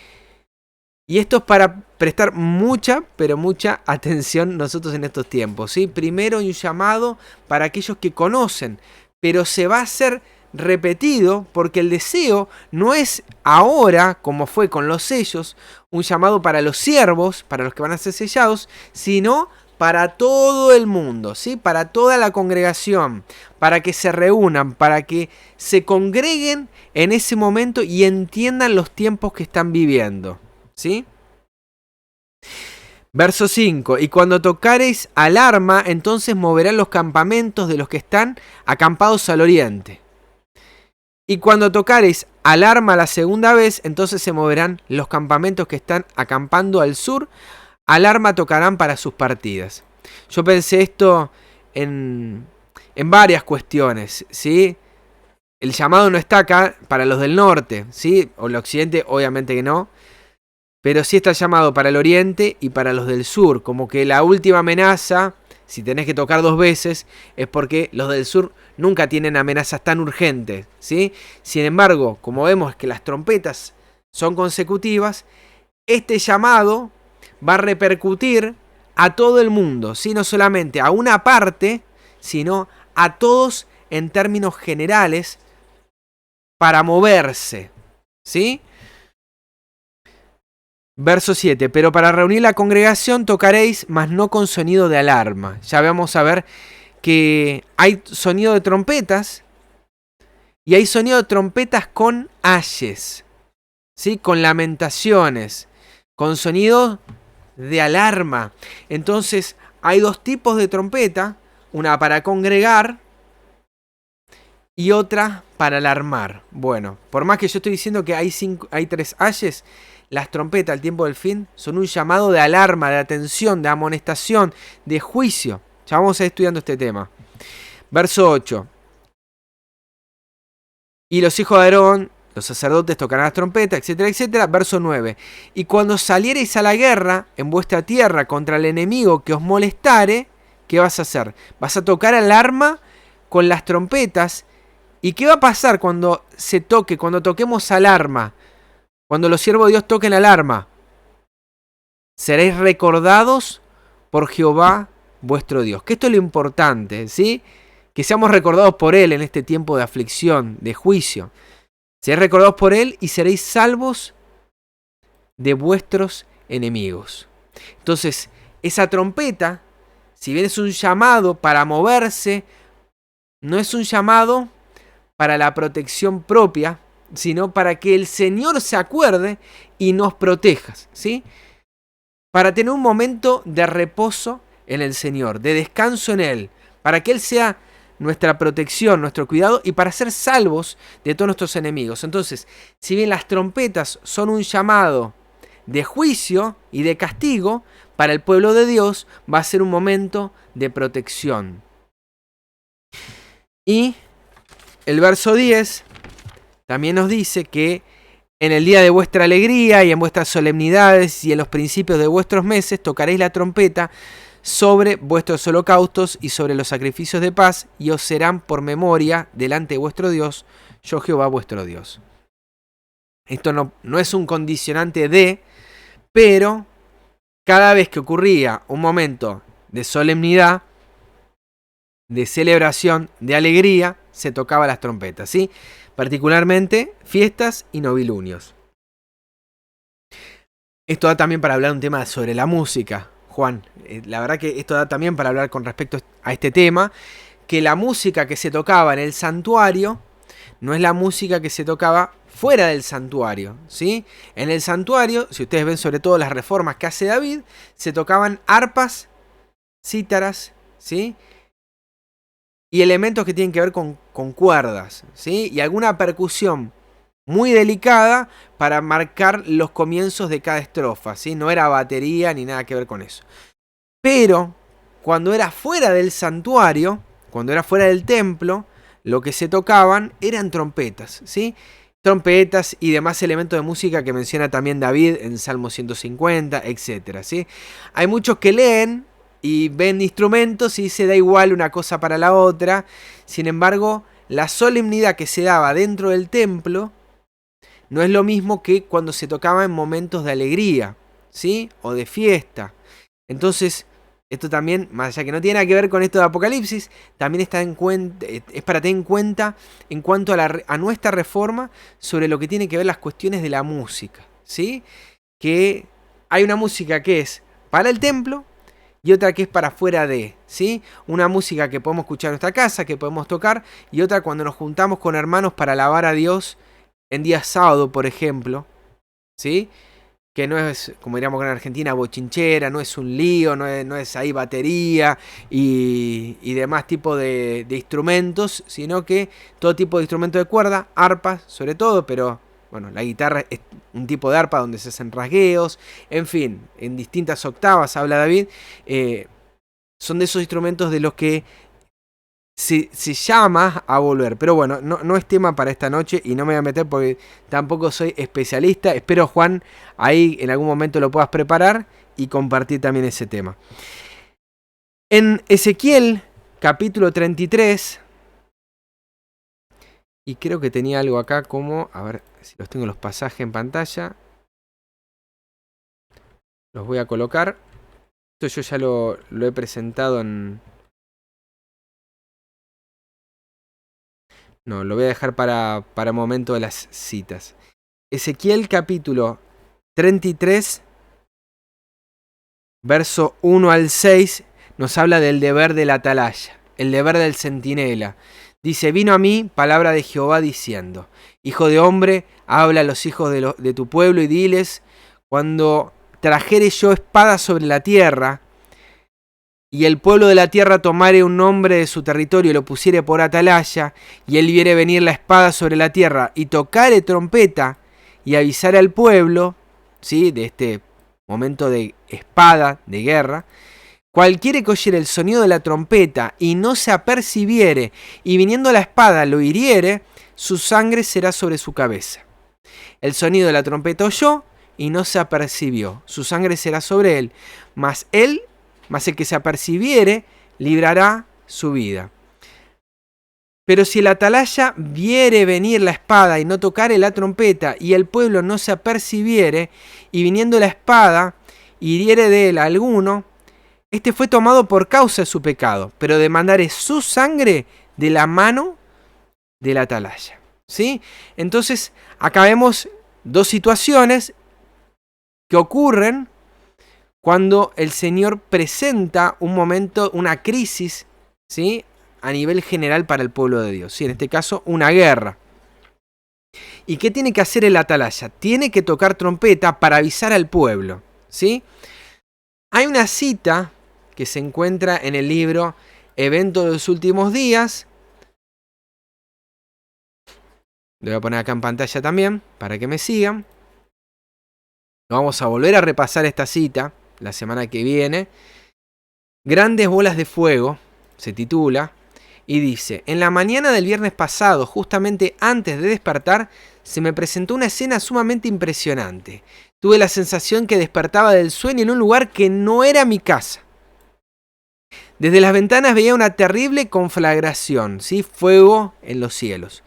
Y esto es para prestar mucha, pero mucha atención nosotros en estos tiempos, ¿sí? Primero hay un llamado para aquellos que conocen, pero se va a hacer repetido porque el deseo no es ahora, como fue con los sellos, un llamado para los siervos, para los que van a ser sellados, sino para todo el mundo, ¿sí? Para toda la congregación, para que se reúnan, para que se congreguen en ese momento y entiendan los tiempos que están viviendo, ¿sí? Verso 5. Y cuando tocareis alarma, entonces moverán los campamentos de los que están acampados al oriente. Y cuando tocareis alarma la segunda vez, entonces se moverán los campamentos que están acampando al sur. Alarma tocarán para sus partidas. Yo pensé esto en varias cuestiones, ¿sí? El llamado no está acá para los del norte, ¿sí? O el occidente, obviamente que no. Pero sí está el llamado para el oriente y para los del sur. Como que la última amenaza, si tenés que tocar 2 veces, es porque los del sur nunca tienen amenazas tan urgentes, ¿sí? Sin embargo, como vemos que las trompetas son consecutivas, este llamado va a repercutir a todo el mundo, ¿sí? No solamente a una parte, sino a todos en términos generales para moverse, ¿sí? Verso 7, pero para reunir la congregación tocaréis, mas no con sonido de alarma. Ya vamos a ver que hay sonido de trompetas y hay sonido de trompetas con ayes, ¿sí? Con lamentaciones, con sonido de alarma. Entonces hay dos tipos de trompeta, una para congregar y otra para alarmar. Bueno, por más que yo estoy diciendo que hay tres ayes, las trompetas al tiempo del fin son un llamado de alarma, de atención, de amonestación, de juicio. Ya vamos a ir estudiando este tema. Verso 8. Y los hijos de Aarón, los sacerdotes, tocarán las trompetas, etcétera, etcétera. Verso 9. Y cuando saliereis a la guerra en vuestra tierra contra el enemigo que os molestare, ¿qué vas a hacer? Vas a tocar alarma con las trompetas. ¿Y qué va a pasar cuando cuando toquemos alarma? Cuando los siervos de Dios toquen alarma, seréis recordados por Jehová vuestro Dios. Que esto es lo importante, ¿sí? Que seamos recordados por Él en este tiempo de aflicción, de juicio. Seréis recordados por Él y seréis salvos de vuestros enemigos. Entonces, esa trompeta, si bien es un llamado para moverse, no es un llamado para la protección propia, sino para que el Señor se acuerde y nos proteja, ¿sí? Para tener un momento de reposo en el Señor, de descanso en Él, para que Él sea nuestra protección, nuestro cuidado y para ser salvos de todos nuestros enemigos. Entonces, si bien las trompetas son un llamado de juicio y de castigo, para el pueblo de Dios va a ser un momento de protección. Y el verso 10 también nos dice que en el día de vuestra alegría y en vuestras solemnidades y en los principios de vuestros meses tocaréis la trompeta sobre vuestros holocaustos y sobre los sacrificios de paz, y os serán por memoria delante de vuestro Dios, yo Jehová vuestro Dios. Esto no es un condicionante de, pero cada vez que ocurría un momento de solemnidad, de celebración, de alegría, se tocaba las trompetas, ¿sí? Particularmente fiestas y novilunios. Esto da también para hablar un tema sobre la música, Juan. La verdad que esto da también para hablar con respecto a este tema, que la música que se tocaba en el santuario no es la música que se tocaba fuera del santuario, ¿sí? En el santuario, si ustedes ven sobre todo las reformas que hace David, se tocaban arpas, cítaras, ¿sí? Y elementos que tienen que ver con cuerdas, ¿sí? Y alguna percusión muy delicada para marcar los comienzos de cada estrofa, ¿sí? No era batería ni nada que ver con eso. Pero cuando era fuera del santuario, cuando era fuera del templo, lo que se tocaban eran trompetas, ¿sí? Trompetas y demás elementos de música que menciona también David en Salmo 150, etc. ¿sí? Hay muchos que leen y ven instrumentos y se da igual una cosa para la otra. Sin embargo, la solemnidad que se daba dentro del templo no es lo mismo que cuando se tocaba en momentos de alegría, ¿sí? O de fiesta. Entonces, esto también, más allá que no tiene nada que ver con esto de Apocalipsis, también está es para tener en cuenta en cuanto a nuestra reforma sobre lo que tiene que ver las cuestiones de la música, ¿sí? Que hay una música que es para el templo y otra que es para fuera de, ¿sí? Una música que podemos escuchar en nuestra casa, que podemos tocar, y otra cuando nos juntamos con hermanos para alabar a Dios en día sábado, por ejemplo, ¿sí? Que no es, como diríamos en Argentina, bochinchera, no es un lío, no es ahí batería y demás tipo de instrumentos, sino que todo tipo de instrumentos de cuerda, arpas sobre todo, pero bueno, la guitarra es un tipo de arpa donde se hacen rasgueos, en fin, en distintas octavas habla David, son de esos instrumentos de los que se llama a volver. Pero bueno, no es tema para esta noche y no me voy a meter porque tampoco soy especialista. Espero, Juan, ahí en algún momento lo puedas preparar y compartir también ese tema. En Ezequiel, capítulo 33, y creo que tenía algo acá como, a ver si los tengo los pasajes en pantalla. Los voy a colocar. Esto yo ya lo he presentado en... No, lo voy a dejar para momento de las citas. Ezequiel capítulo 33, verso 1 al 6, nos habla del deber del atalaya, el deber del centinela. Dice, vino a mí palabra de Jehová diciendo, hijo de hombre, habla a los hijos de tu pueblo y diles, cuando trajere yo espada sobre la tierra, y el pueblo de la tierra tomare un nombre de su territorio y lo pusiere por atalaya, y él viere venir la espada sobre la tierra, y tocare trompeta, y avisare al pueblo, ¿sí?, de este momento de espada, de guerra, cualquiera que oyere el sonido de la trompeta, y no se apercibiere, y viniendo la espada lo hiriere, su sangre será sobre su cabeza. El sonido de la trompeta oyó, y no se apercibió, su sangre será sobre él, mas el que se apercibiere, librará su vida. Pero si el atalaya viere venir la espada y no tocare la trompeta, y el pueblo no se apercibiere, y viniendo la espada, hiriere de él a alguno, este fue tomado por causa de su pecado, pero demandaré su sangre de la mano del atalaya. ¿Sí? Entonces, acá vemos dos situaciones que ocurren cuando el Señor presenta un momento, una crisis, ¿sí?, a nivel general para el pueblo de Dios. ¿Sí? En este caso, una guerra. ¿Y qué tiene que hacer el atalaya? Tiene que tocar trompeta para avisar al pueblo. ¿Sí? Hay una cita que se encuentra en el libro Eventos de los Últimos Días. Lo voy a poner acá en pantalla también, para que me sigan. Vamos a volver a repasar esta cita la semana que viene. Grandes bolas de fuego, se titula, y dice, en la mañana del viernes pasado, justamente antes de despertar, se me presentó una escena sumamente impresionante. Tuve la sensación que despertaba del sueño en un lugar que no era mi casa. Desde las ventanas veía una terrible conflagración, ¿sí?, fuego en los cielos.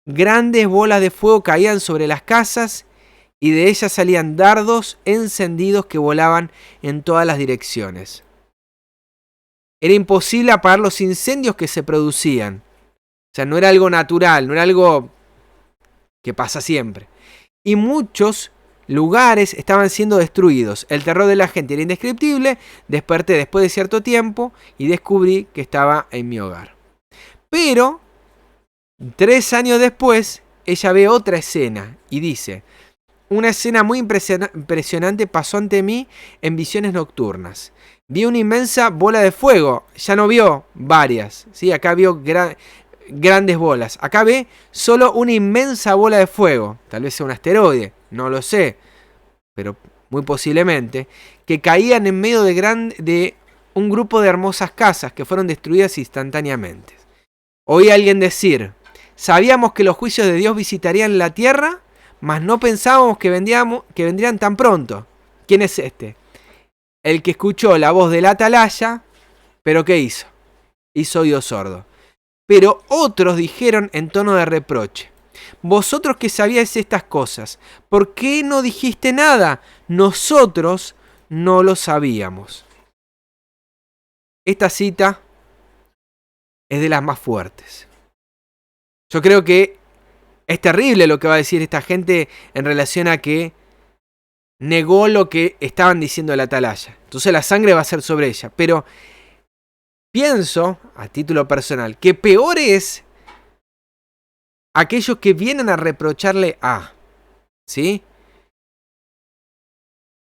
Grandes bolas de fuego caían sobre las casas y de ellas salían dardos encendidos que volaban en todas las direcciones. Era imposible apagar los incendios que se producían. O sea, no era algo natural, no era algo que pasa siempre. Y muchos lugares estaban siendo destruidos. El terror de la gente era indescriptible. Desperté después de cierto tiempo y descubrí que estaba en mi hogar. Pero 3 años después, ella ve otra escena y dice, una escena muy impresionante pasó ante mí en visiones nocturnas. Vi una inmensa bola de fuego, ya no vio varias, ¿sí? Acá vio grandes bolas. Acá ve solo una inmensa bola de fuego, tal vez sea un asteroide, no lo sé, pero muy posiblemente, que caían en medio de un grupo de hermosas casas que fueron destruidas instantáneamente. Oí a alguien decir, sabíamos que los juicios de Dios visitarían la tierra, mas no pensábamos que vendrían tan pronto. ¿Quién es este? El que escuchó la voz del atalaya, pero ¿qué hizo? Hizo oído sordo. Pero otros dijeron en tono de reproche, vosotros que sabíais estas cosas, ¿por qué no dijiste nada? Nosotros no lo sabíamos. Esta cita es de las más fuertes. Yo creo que es terrible lo que va a decir esta gente en relación a que negó lo que estaban diciendo el atalaya. Entonces la sangre va a ser sobre ella. Pero pienso, a título personal, que peor es aquellos que vienen a reprocharle a, ¿sí?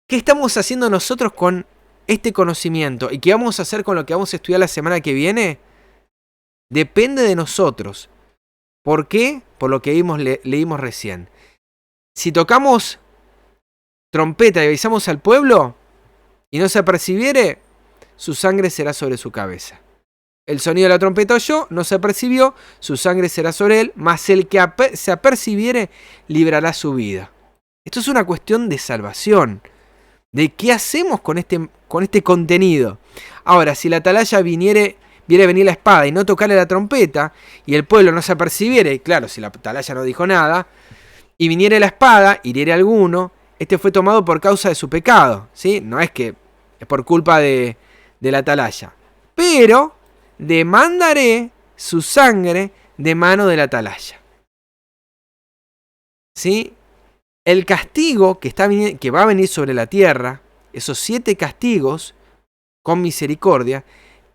¿Qué estamos haciendo nosotros con este conocimiento? ¿Y qué vamos a hacer con lo que vamos a estudiar la semana que viene? Depende de nosotros. ¿Por qué? Por lo que leímos recién. Si tocamos trompeta y avisamos al pueblo y no se apercibiere, su sangre será sobre su cabeza. El sonido de la trompeta oyó, no se apercibió, su sangre será sobre él, mas el que se apercibiere librará su vida. Esto es una cuestión de salvación, de qué hacemos con este contenido. Ahora, si la atalaya viere venir la espada y no tocarle la trompeta, y el pueblo no se apercibiere, y claro, si la atalaya no dijo nada, y viniere la espada, hiriere a alguno, este fue tomado por causa de su pecado, ¿sí? No es que es por culpa de la atalaya. Pero demandaré su sangre de mano de la atalaya. ¿Sí? El castigo que va a venir sobre la tierra, esos 7 castigos con misericordia,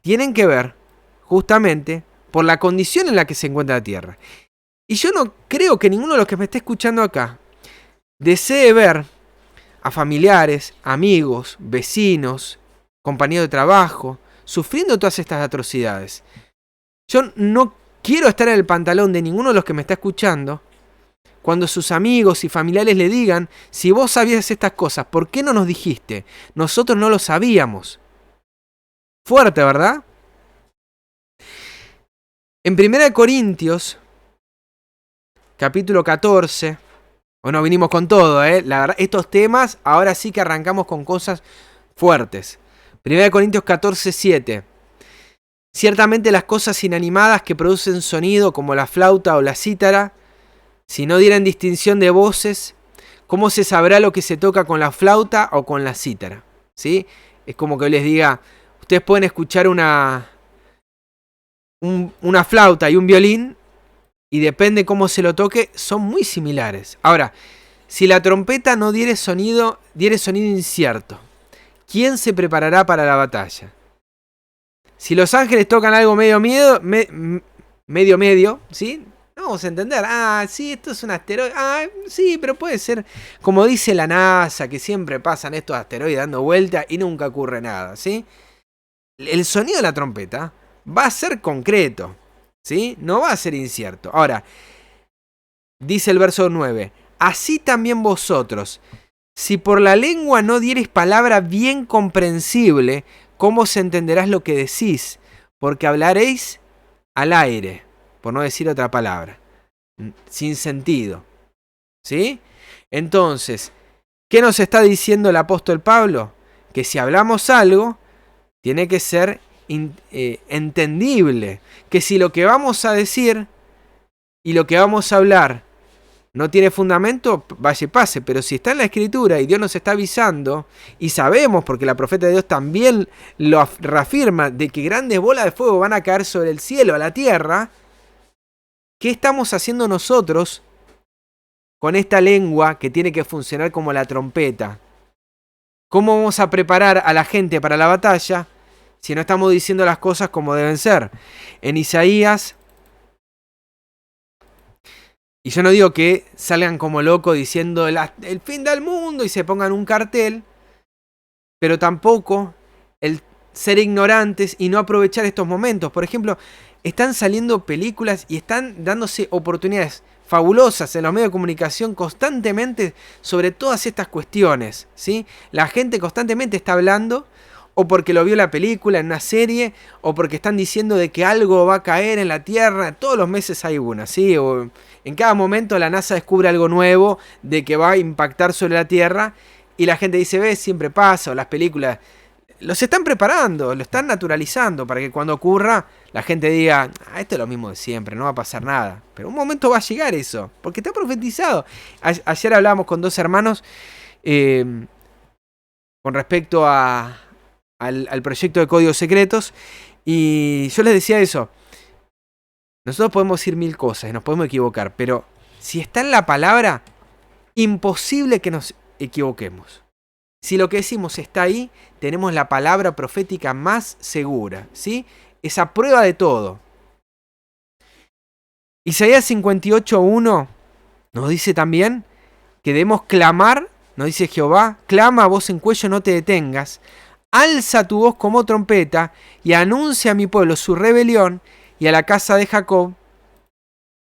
tienen que ver justamente por la condición en la que se encuentra la tierra. Y yo no creo que ninguno de los que me esté escuchando acá desee ver a familiares, amigos, vecinos, compañeros de trabajo, sufriendo todas estas atrocidades. Yo no quiero estar en el pantalón de ninguno de los que me está escuchando cuando sus amigos y familiares le digan: si vos sabías estas cosas, ¿por qué no nos dijiste? Nosotros no lo sabíamos. Fuerte, ¿verdad? En 1 Corintios, capítulo 14, bueno, vinimos con todo, la verdad, estos temas, ahora sí que arrancamos con cosas fuertes. 1 Corintios 14, 7. Ciertamente las cosas inanimadas que producen sonido, como la flauta o la cítara, si no dieran distinción de voces, ¿cómo se sabrá lo que se toca con la flauta o con la cítara? ¿Sí? Es como que les diga, ustedes pueden escuchar una flauta y un violín, y depende cómo se lo toque, son muy similares. Ahora, si la trompeta no diere sonido incierto, ¿quién se preparará para la batalla? Si los ángeles tocan algo medio, ¿sí? No vamos a entender. Sí, esto es un asteroide. Sí, pero puede ser, como dice la NASA, que siempre pasan estos asteroides dando vueltas y nunca ocurre nada, ¿sí? El sonido de la trompeta va a ser concreto, ¿sí? No va a ser incierto. Ahora, dice el verso 9, así también vosotros, si por la lengua no diereis palabra bien comprensible, ¿cómo se entenderás lo que decís? Porque hablaréis al aire, por no decir otra palabra, sin sentido, ¿sí? Entonces, ¿qué nos está diciendo el apóstol Pablo? Que si hablamos algo, tiene que ser entendible, que si lo que vamos a decir y lo que vamos a hablar no tiene fundamento, vaya y pase, pero si está en la escritura y Dios nos está avisando, y sabemos, porque la profeta de Dios también lo reafirma, de que grandes bolas de fuego van a caer sobre el cielo, a la tierra, ¿qué estamos haciendo nosotros con esta lengua que tiene que funcionar como la trompeta? ¿Cómo vamos a preparar a la gente para la batalla si no estamos diciendo las cosas como deben ser? En Isaías, y yo no digo que salgan como locos diciendo el fin del mundo y se pongan un cartel, pero tampoco el ser ignorantes y no aprovechar estos momentos. Por ejemplo, están saliendo películas y están dándose oportunidades fabulosas en los medios de comunicación constantemente sobre todas estas cuestiones, ¿sí? La gente constantemente está hablando, o porque lo vio la película en una serie, o porque están diciendo de que algo va a caer en la Tierra. Todos los meses hay una, ¿sí? O en cada momento la NASA descubre algo nuevo de que va a impactar sobre la Tierra, y la gente dice, ve, siempre pasa, o las películas los están preparando, lo están naturalizando para que cuando ocurra la gente diga, esto es lo mismo de siempre, no va a pasar nada. Pero un momento va a llegar eso, porque está profetizado. Ayer hablábamos con 2 hermanos con respecto al proyecto de códigos secretos, y yo les decía eso. Nosotros podemos decir 1000 cosas y nos podemos equivocar, pero si está en la palabra, imposible que nos equivoquemos. Si lo que decimos está ahí, tenemos la palabra profética más segura, ¿sí? Esa prueba de todo. Isaías 58:1 nos dice también que debemos clamar, nos dice Jehová, clama a voz en cuello, no te detengas, alza tu voz como trompeta y anuncia a mi pueblo su rebelión y a la casa de Jacob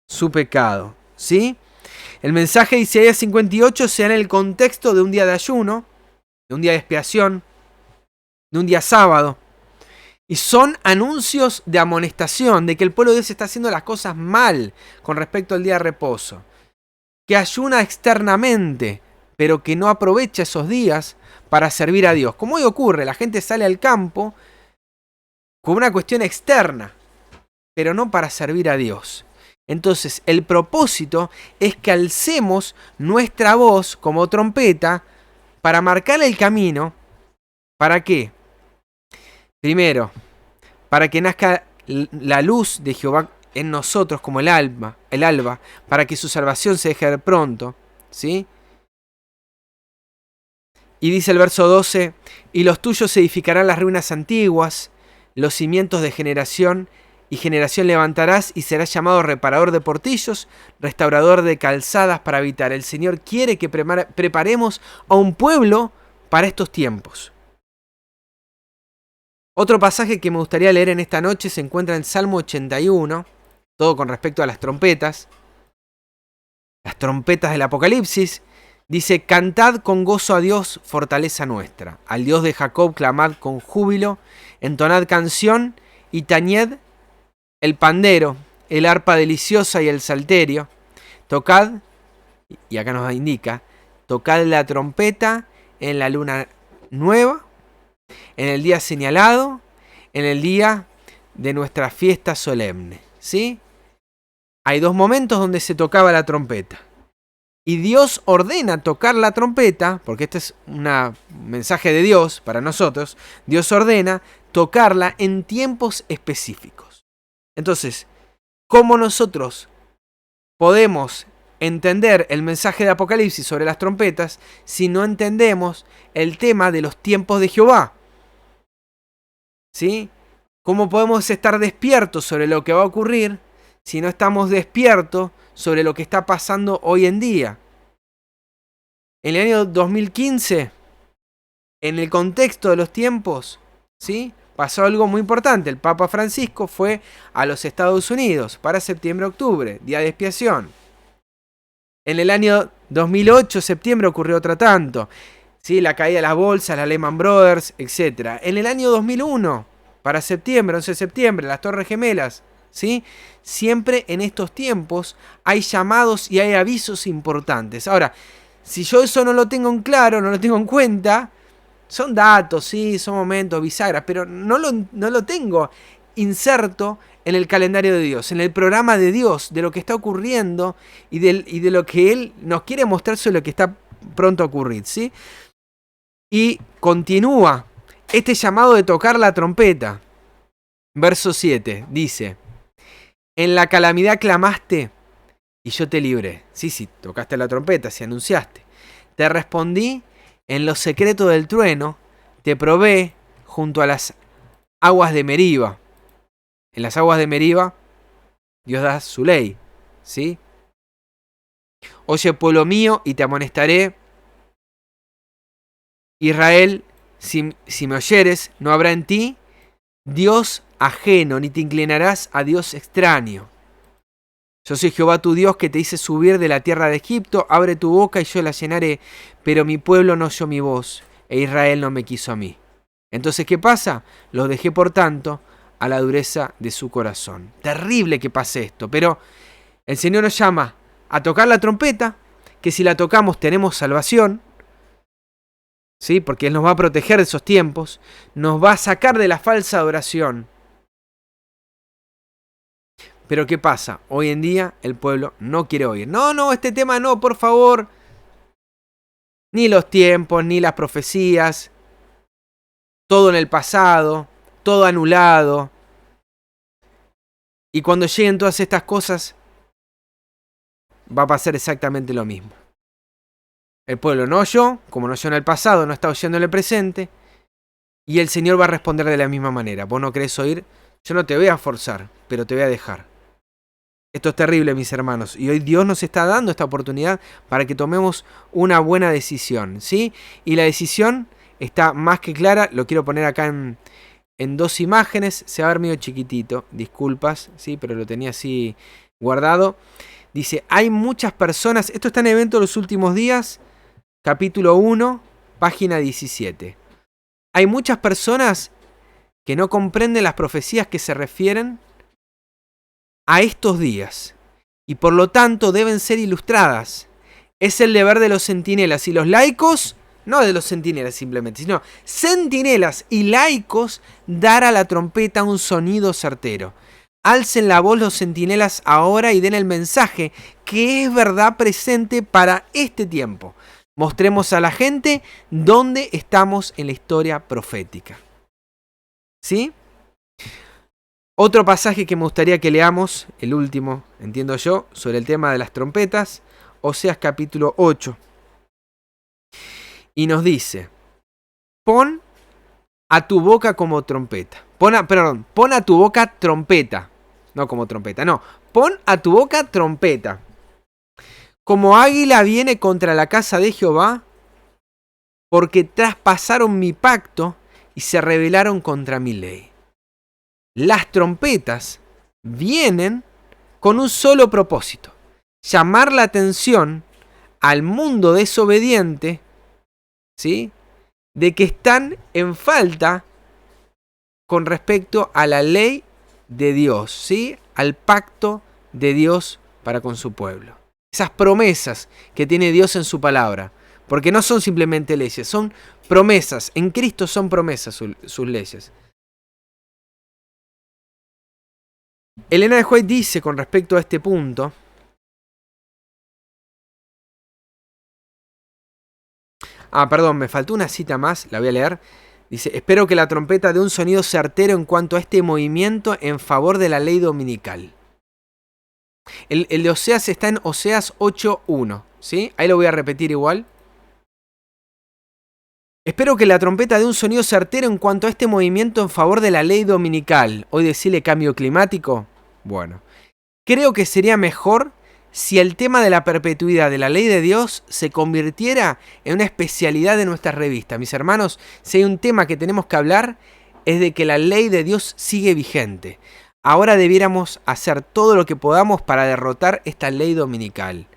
su pecado, ¿sí? El mensaje de Isaías 58 se da en el contexto de un día de ayuno, de un día de expiación, de un día sábado. Y son anuncios de amonestación, de que el pueblo de Dios está haciendo las cosas mal con respecto al día de reposo. Que ayuna externamente, pero que no aprovecha esos días para servir a Dios. Como hoy ocurre, la gente sale al campo con una cuestión externa, pero no para servir a Dios. Entonces, el propósito es que alcemos nuestra voz como trompeta para marcar el camino. ¿Para qué? Primero, para que nazca la luz de Jehová en nosotros como el alba, para que su salvación se deje ver pronto, ¿sí? Y dice el verso 12, y los tuyos edificarán las ruinas antiguas, los cimientos de generación y generación levantarás, y serás llamado reparador de portillos, restaurador de calzadas para habitar. El Señor quiere que preparemos a un pueblo para estos tiempos. Otro pasaje que me gustaría leer en esta noche se encuentra en Salmo 81, todo con respecto a las trompetas del Apocalipsis. Dice, cantad con gozo a Dios, fortaleza nuestra. Al Dios de Jacob clamad con júbilo, entonad canción y tañed el pandero, el arpa deliciosa y el salterio. Tocad, y acá nos indica, tocad la trompeta en la luna nueva, en el día señalado, en el día de nuestra fiesta solemne. ¿Sí? Hay dos momentos donde se tocaba la trompeta. Y Dios ordena tocar la trompeta, porque este es un mensaje de Dios para nosotros. Dios ordena tocarla en tiempos específicos. Entonces, ¿cómo nosotros podemos entender el mensaje de Apocalipsis sobre las trompetas si no entendemos el tema de los tiempos de Jehová? ¿Sí? ¿Cómo podemos estar despiertos sobre lo que va a ocurrir si no estamos despiertos sobre lo que está pasando hoy en día? En el año 2015, en el contexto de los tiempos, ¿sí?, pasó algo muy importante. El Papa Francisco fue a los Estados Unidos para septiembre-octubre, día de expiación. En el año 2008, septiembre, ocurrió otro tanto. ¿Sí? La caída de las bolsas, la Lehman Brothers, etc. En el año 2001, para septiembre, 11 de septiembre, las Torres Gemelas. ¿Sí? Siempre en estos tiempos hay llamados y hay avisos importantes. Ahora, si yo eso no lo tengo en claro, no lo tengo en cuenta, son datos, sí, son momentos, bisagras, pero no lo tengo inserto en el calendario de Dios, en el programa de Dios, de lo que está ocurriendo y de lo que Él nos quiere mostrar sobre lo que está pronto a ocurrir, ¿sí? Y continúa este llamado de tocar la trompeta. Verso 7 dice, en la calamidad clamaste y yo te libré. Sí, tocaste la trompeta, si anunciaste. Te respondí en lo secreto del trueno, te probé junto a las aguas de Meriba. En las aguas de Meriba, Dios da su ley, ¿sí? Oye, pueblo mío, y te amonestaré. Israel, si me oyeres, no habrá en ti Dios ajeno, ni te inclinarás a Dios extraño. Yo soy Jehová tu Dios que te hice subir de la tierra de Egipto, abre tu boca y yo la llenaré, pero mi pueblo no oyó mi voz, e Israel no me quiso a mí. Entonces, ¿qué pasa? Los dejé, por tanto, a la dureza de su corazón. Terrible que pase esto, pero el Señor nos llama a tocar la trompeta, que si la tocamos tenemos salvación, ¿sí? Porque Él nos va a proteger de esos tiempos, nos va a sacar de la falsa adoración. Pero ¿qué pasa? Hoy en día el pueblo no quiere oír. No, este tema no, por favor. Ni los tiempos, ni las profecías. Todo en el pasado, todo anulado. Y cuando lleguen todas estas cosas, va a pasar exactamente lo mismo. El pueblo no oyó, como no oyó en el pasado, no está oyendo en el presente. Y el Señor va a responder de la misma manera. Vos no querés oír, yo no te voy a forzar, pero te voy a dejar. Esto es terrible, mis hermanos, y hoy Dios nos está dando esta oportunidad para que tomemos una buena decisión, ¿sí? Y la decisión está más que clara, lo quiero poner acá en dos imágenes, se va a ver medio chiquitito, disculpas, ¿sí? Pero lo tenía así guardado. Dice, hay muchas personas, esto está en Evento de los Últimos Días, capítulo 1, página 17. Hay muchas personas que no comprenden las profecías que se refieren a estos días, y por lo tanto deben ser ilustradas. Es el deber de los centinelas y los laicos, no de los centinelas simplemente, sino centinelas y laicos, dar a la trompeta un sonido certero. Alcen la voz los centinelas ahora y den el mensaje que es verdad presente para este tiempo. Mostremos a la gente dónde estamos en la historia profética. ¿Sí? Otro pasaje que me gustaría que leamos, el último, entiendo yo, sobre el tema de las trompetas, Oseas capítulo 8. y nos dice, pon a tu boca como trompeta. Pon a tu boca trompeta. No como trompeta, no. Pon a tu boca trompeta. Como águila viene contra la casa de Jehová, porque traspasaron mi pacto y se rebelaron contra mi ley. Las trompetas vienen con un solo propósito: llamar la atención al mundo desobediente, ¿sí?, de que están en falta con respecto a la ley de Dios, ¿sí?, al pacto de Dios para con su pueblo. Esas promesas que tiene Dios en su palabra, porque no son simplemente leyes, son promesas. En Cristo son promesas sus leyes. Elena de White dice con respecto a este punto, me faltó una cita más, la voy a leer. Dice, espero que la trompeta dé un sonido certero en cuanto a este movimiento en favor de la ley dominical. El de Oseas está en Oseas 8.1, ¿sí? Ahí lo voy a repetir igual. Espero que la trompeta dé un sonido certero en cuanto a este movimiento en favor de la ley dominical. Hoy decirle cambio climático. Bueno, creo que sería mejor si el tema de la perpetuidad de la ley de Dios se convirtiera en una especialidad de nuestras revistas. Mis hermanos, si hay un tema que tenemos que hablar, es de que la ley de Dios sigue vigente. Ahora debiéramos hacer todo lo que podamos para derrotar esta ley dominical.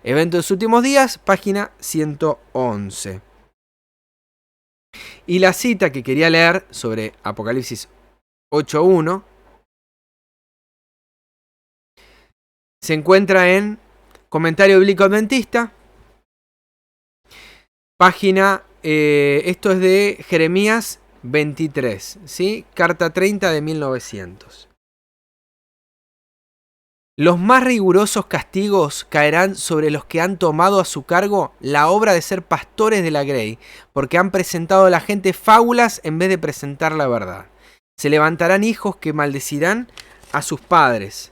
Evento de los últimos días, página 111. Y la cita que quería leer sobre Apocalipsis 8.1 se encuentra en Comentario Bíblico Adventista, página, esto es de Jeremías 23, ¿sí? Carta 30 de 1900. Los más rigurosos castigos caerán sobre los que han tomado a su cargo la obra de ser pastores de la grey, porque han presentado a la gente fábulas en vez de presentar la verdad. Se levantarán hijos que maldecirán a sus padres.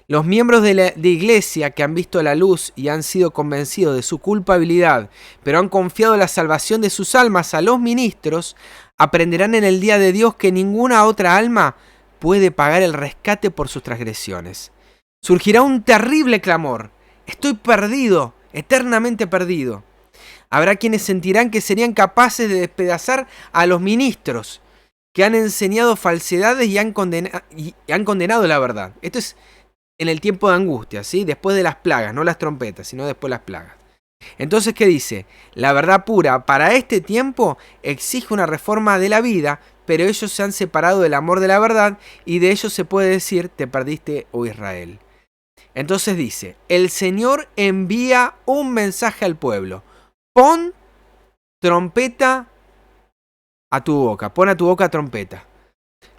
Los miembros de la iglesia que han visto la luz y han sido convencidos de su culpabilidad, pero han confiado la salvación de sus almas a los ministros, aprenderán en el día de Dios que ninguna otra alma puede pagar el rescate por sus transgresiones. Surgirá un terrible clamor: estoy perdido, eternamente perdido. Habrá quienes sentirán que serían capaces de despedazar a los ministros que han enseñado falsedades y han condenado la verdad. Esto es en el tiempo de angustia, ¿sí? Después de las plagas, no las trompetas, sino después las plagas. Entonces, ¿qué dice? La verdad pura para este tiempo exige una reforma de la vida, pero ellos se han separado del amor de la verdad y de ellos se puede decir, te perdiste, oh Israel. Entonces dice, el Señor envía un mensaje al pueblo. Pon trompeta a tu boca, pon a tu boca trompeta.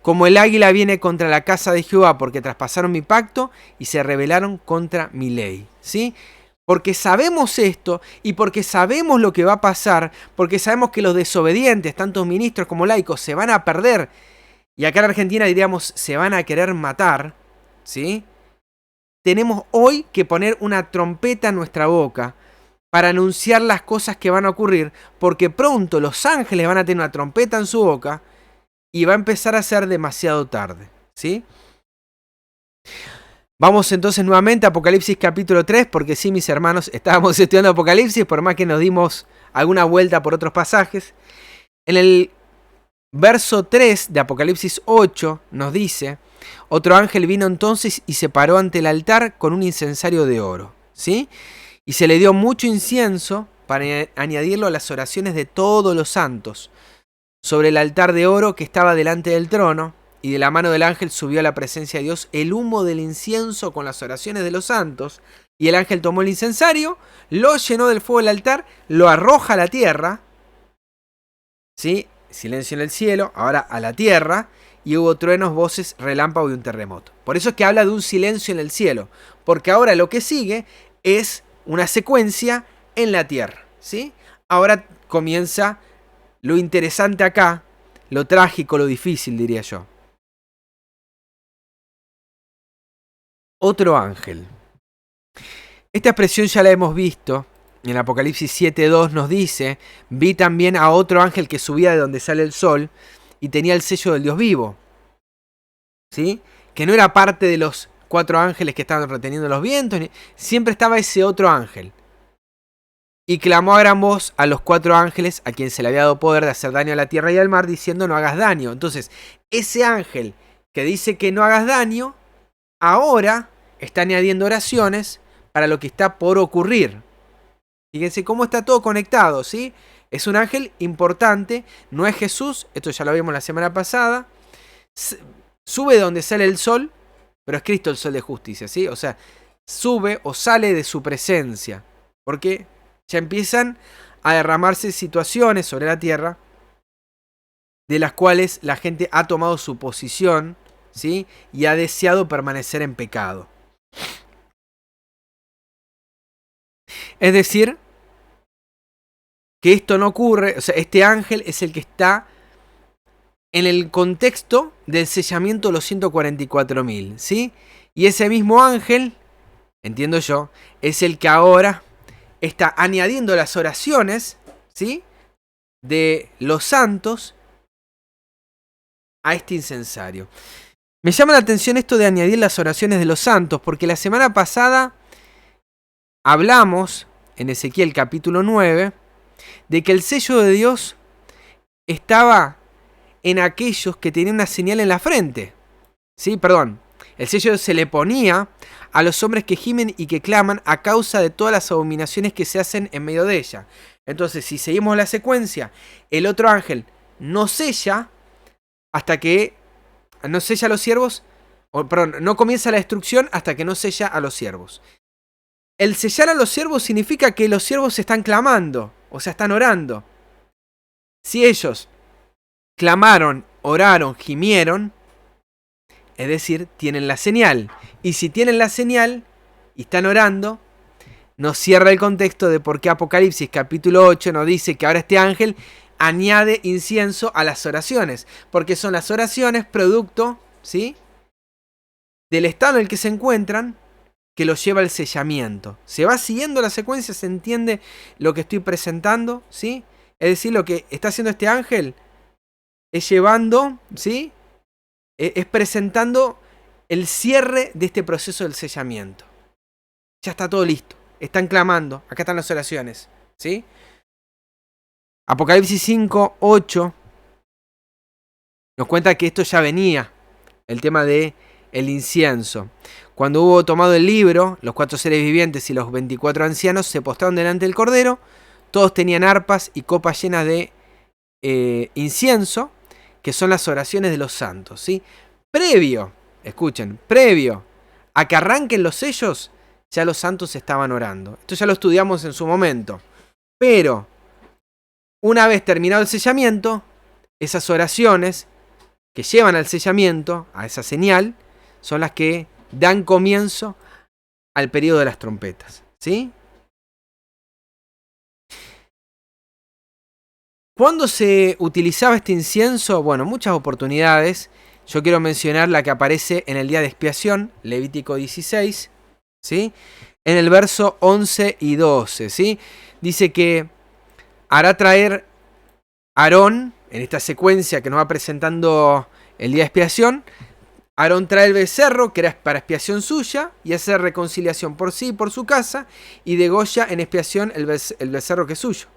Como el águila viene contra la casa de Jehová, porque traspasaron mi pacto y se rebelaron contra mi ley. ¿Sí? Porque sabemos esto y porque sabemos lo que va a pasar, porque sabemos que los desobedientes, tanto ministros como laicos, se van a perder. Y acá en Argentina diríamos, se van a querer matar. ¿Sí? Tenemos hoy que poner una trompeta en nuestra boca para anunciar las cosas que van a ocurrir, porque pronto los ángeles van a tener una trompeta en su boca y va a empezar a ser demasiado tarde, ¿sí? Vamos entonces nuevamente a Apocalipsis capítulo 3, porque sí, mis hermanos, estábamos estudiando Apocalipsis, por más que nos dimos alguna vuelta por otros pasajes. En el verso 3 de Apocalipsis 8 nos dice, otro ángel vino entonces y se paró ante el altar con un incensario de oro, ¿sí? Y se le dio mucho incienso para añadirlo a las oraciones de todos los santos, sobre el altar de oro que estaba delante del trono, y de la mano del ángel subió a la presencia de Dios el humo del incienso con las oraciones de los santos, y el ángel tomó el incensario, lo llenó del fuego del altar, lo arroja a la tierra, ¿sí? Silencio en el cielo, ahora a la tierra, y hubo truenos, voces, relámpago y un terremoto. Por eso es que habla de un silencio en el cielo, porque ahora lo que sigue es una secuencia en la tierra, ¿sí? Ahora comienza lo interesante acá, lo trágico, lo difícil, diría yo. Otro ángel. Esta expresión ya la hemos visto en Apocalipsis 7:2 nos dice, vi también a otro ángel que subía de donde sale el sol y tenía el sello del Dios vivo. ¿Sí? Que no era parte de los 4 ángeles que estaban reteniendo los vientos, siempre estaba ese otro ángel. Y clamó a gran voz a los 4 ángeles a quien se le había dado poder de hacer daño a la tierra y al mar, diciendo no hagas daño. Entonces, ese ángel que dice que no hagas daño, ahora está añadiendo oraciones para lo que está por ocurrir. Fíjense cómo está todo conectado, ¿sí? Es un ángel importante, no es Jesús, esto ya lo vimos la semana pasada. Sube donde sale el sol, pero es Cristo el sol de justicia, ¿sí? O sea, sube o sale de su presencia, porque ya empiezan a derramarse situaciones sobre la tierra de las cuales la gente ha tomado su posición, ¿sí? Y ha deseado permanecer en pecado. Es decir, que esto no ocurre, o sea, este ángel es el que está en el contexto del sellamiento de los 144.000, ¿sí? Y ese mismo ángel, entiendo yo, es el que ahora está añadiendo las oraciones, ¿sí? De los santos a este incensario. Me llama la atención esto de añadir las oraciones de los santos, porque la semana pasada hablamos, en Ezequiel capítulo 9, de que el sello de Dios estaba en aquellos que tenían una señal en la frente. Sí, perdón. El sello se le ponía a los hombres que gimen y que claman a causa de todas las abominaciones que se hacen en medio de ella. Entonces, si seguimos la secuencia, el otro ángel no sella hasta que no sella a los siervos, no comienza la destrucción hasta que no sella a los siervos. El sellar a los siervos significa que los siervos están clamando, o sea, están orando. Si ellos clamaron, oraron, gimieron, es decir, tienen la señal. Y si tienen la señal y están orando, nos cierra el contexto de por qué Apocalipsis capítulo 8 nos dice que ahora este ángel añade incienso a las oraciones. Porque son las oraciones producto, ¿sí?, del estado en el que se encuentran, que los lleva al sellamiento. Se va siguiendo la secuencia, se entiende lo que estoy presentando, ¿sí? Es decir, lo que está haciendo este ángel es llevando, ¿sí?, es presentando el cierre de este proceso del sellamiento. Ya está todo listo. Están clamando. Acá están las oraciones, ¿sí? Apocalipsis 5:8 nos cuenta que esto ya venía. El tema de el incienso. Cuando hubo tomado el libro, los 4 seres vivientes y los 24 ancianos se postraron delante del Cordero. Todos tenían arpas y copas llenas de incienso, que son las oraciones de los santos, ¿sí? Previo a que arranquen los sellos, ya los santos estaban orando. Esto ya lo estudiamos en su momento. Pero, una vez terminado el sellamiento, esas oraciones que llevan al sellamiento, a esa señal, son las que dan comienzo al periodo de las trompetas, ¿sí? ¿Cuándo se utilizaba este incienso? Bueno, muchas oportunidades. Yo quiero mencionar la que aparece en el día de expiación, Levítico 16, ¿sí? En el verso 11 y 12, ¿sí? Dice que hará traer Aarón, en esta secuencia que nos va presentando el día de expiación, Aarón trae el becerro, que era para expiación suya, y hace reconciliación por sí y por su casa, y degolla en expiación el becerro que es suyo.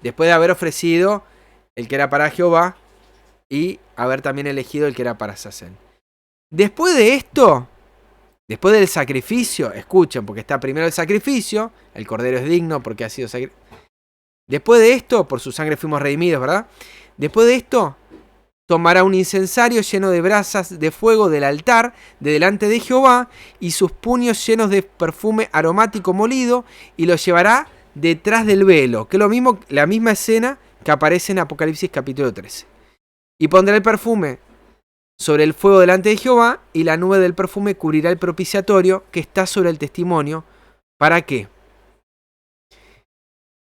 Después de haber ofrecido el que era para Jehová y haber también elegido el que era para Azazel. Después de esto, después del sacrificio, escuchen, porque está primero el sacrificio, el cordero es digno porque ha sido sacrificado. Después de esto, por su sangre fuimos redimidos, ¿verdad? Después de esto, tomará un incensario lleno de brasas de fuego del altar de delante de Jehová y sus puños llenos de perfume aromático molido y lo llevará detrás del velo, que es lo mismo, la misma escena que aparece en Apocalipsis capítulo 13. Y pondrá el perfume sobre el fuego delante de Jehová y la nube del perfume cubrirá el propiciatorio que está sobre el testimonio. ¿Para qué?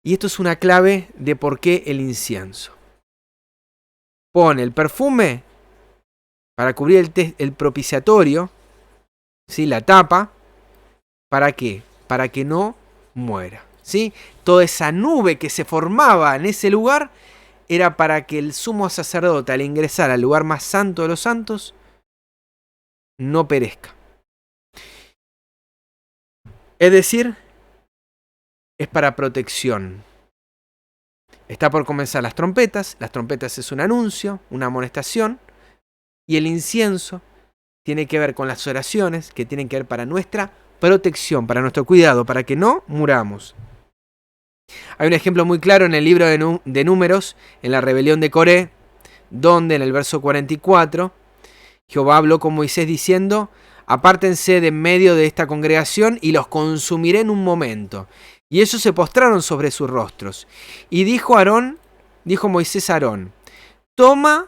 Y esto es una clave de por qué el incienso. Pone el perfume para cubrir el propiciatorio, ¿sí?, la tapa. ¿Para qué? Para que no muera. ¿sí? Toda esa nube que se formaba en ese lugar era para que el sumo sacerdote, al ingresar al lugar más santo de los santos, no perezca. Es decir, es para protección. Está por comenzar las trompetas es un anuncio, una amonestación, y el incienso tiene que ver con las oraciones, que tienen que ver para nuestra protección, para nuestro cuidado, para que no muramos. Hay un ejemplo muy claro en el libro de Números, en la rebelión de Coré, donde en el verso 44, Jehová habló con Moisés diciendo: apártense de en medio de esta congregación y los consumiré en un momento. Y ellos se postraron sobre sus rostros. Y dijo Moisés a Aarón: toma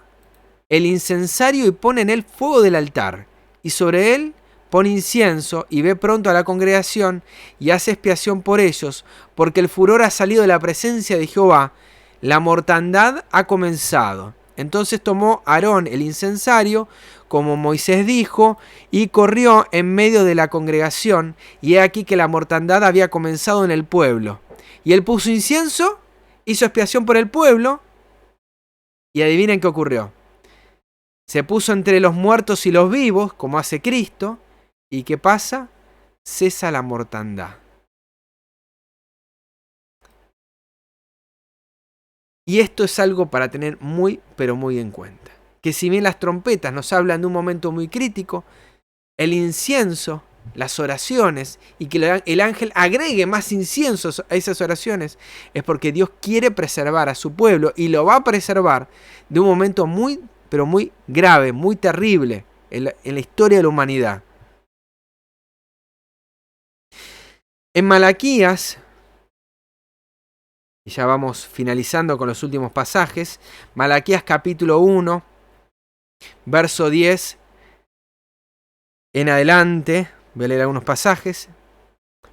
el incensario y pon en él fuego del altar, y sobre él pon incienso, y ve pronto a la congregación, y haz expiación por ellos, porque el furor ha salido de la presencia de Jehová, la mortandad ha comenzado. Entonces tomó Aarón el incensario, como Moisés dijo, y corrió en medio de la congregación, y he aquí que la mortandad había comenzado en el pueblo. Y él puso incienso, hizo expiación por el pueblo, y adivinen qué ocurrió. Se puso entre los muertos y los vivos, como hace Cristo, y ¿qué pasa? Cesa la mortandad. Y esto es algo para tener muy, pero muy en cuenta. Que si bien las trompetas nos hablan de un momento muy crítico, el incienso, las oraciones, y que el ángel agregue más inciensos a esas oraciones, es porque Dios quiere preservar a su pueblo y lo va a preservar de un momento muy, pero muy grave, muy terrible en la historia de la humanidad. En Malaquías, y ya vamos finalizando con los últimos pasajes, Malaquías capítulo 1, verso 10 en adelante, voy a leer algunos pasajes,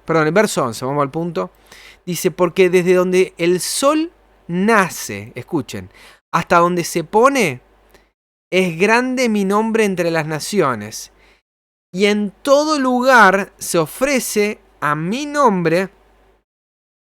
el verso 11, vamos al punto, dice: porque desde donde el sol nace, escuchen, hasta donde se pone, es grande mi nombre entre las naciones, y en todo lugar se ofrece a mi nombre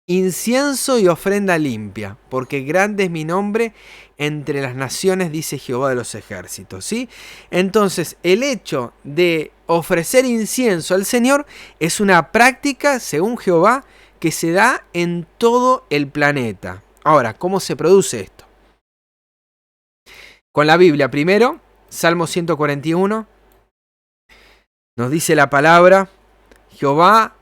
incienso y ofrenda limpia, porque grande es mi nombre entre las naciones, dice Jehová de los ejércitos, ¿sí? Entonces, el hecho de ofrecer incienso al Señor es una práctica, según Jehová, que se da en todo el planeta. Ahora, ¿cómo se produce esto? Con la Biblia, primero, Salmo 141, nos dice la palabra: Jehová,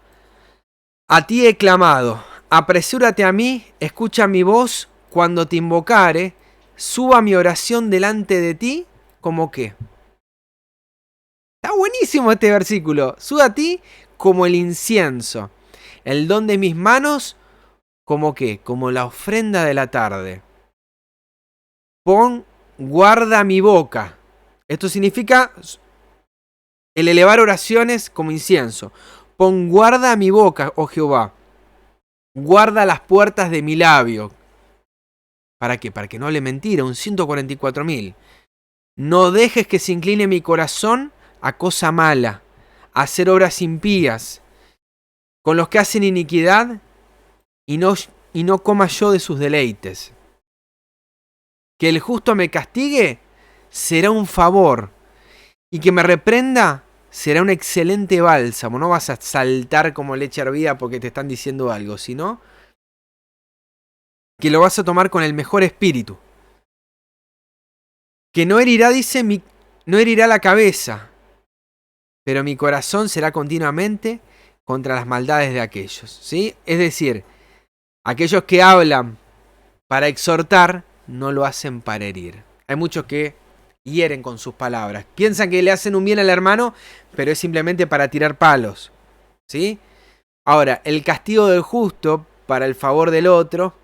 a ti he clamado, apresúrate a mí, escucha mi voz, cuando te invocare, suba mi oración delante de ti, ¿como qué? Está buenísimo este versículo. Suba a ti como el incienso, el don de mis manos, ¿como qué? Como la ofrenda de la tarde. Pon guarda mi boca. Esto significa el elevar oraciones como incienso. Pon guarda mi boca, oh Jehová. Guarda las puertas de mi labio. ¿Para qué? Para que no hable mentira, un 144.000. No dejes que se incline mi corazón a cosa mala, a hacer obras impías, con los que hacen iniquidad, y no coma yo de sus deleites. Que el justo me castigue será un favor, y que me reprenda será un excelente bálsamo. No vas a saltar como leche hervida porque te están diciendo algo, sino que lo vas a tomar con el mejor espíritu. Que no herirá, dice, no herirá la cabeza, pero mi corazón será continuamente contra las maldades de aquellos, ¿sí? Es decir, aquellos que hablan para exhortar, no lo hacen para herir. Hay muchos que hieren con sus palabras. Piensan que le hacen un bien al hermano, pero es simplemente para tirar palos, ¿sí? Ahora, el castigo del justo para el favor del otro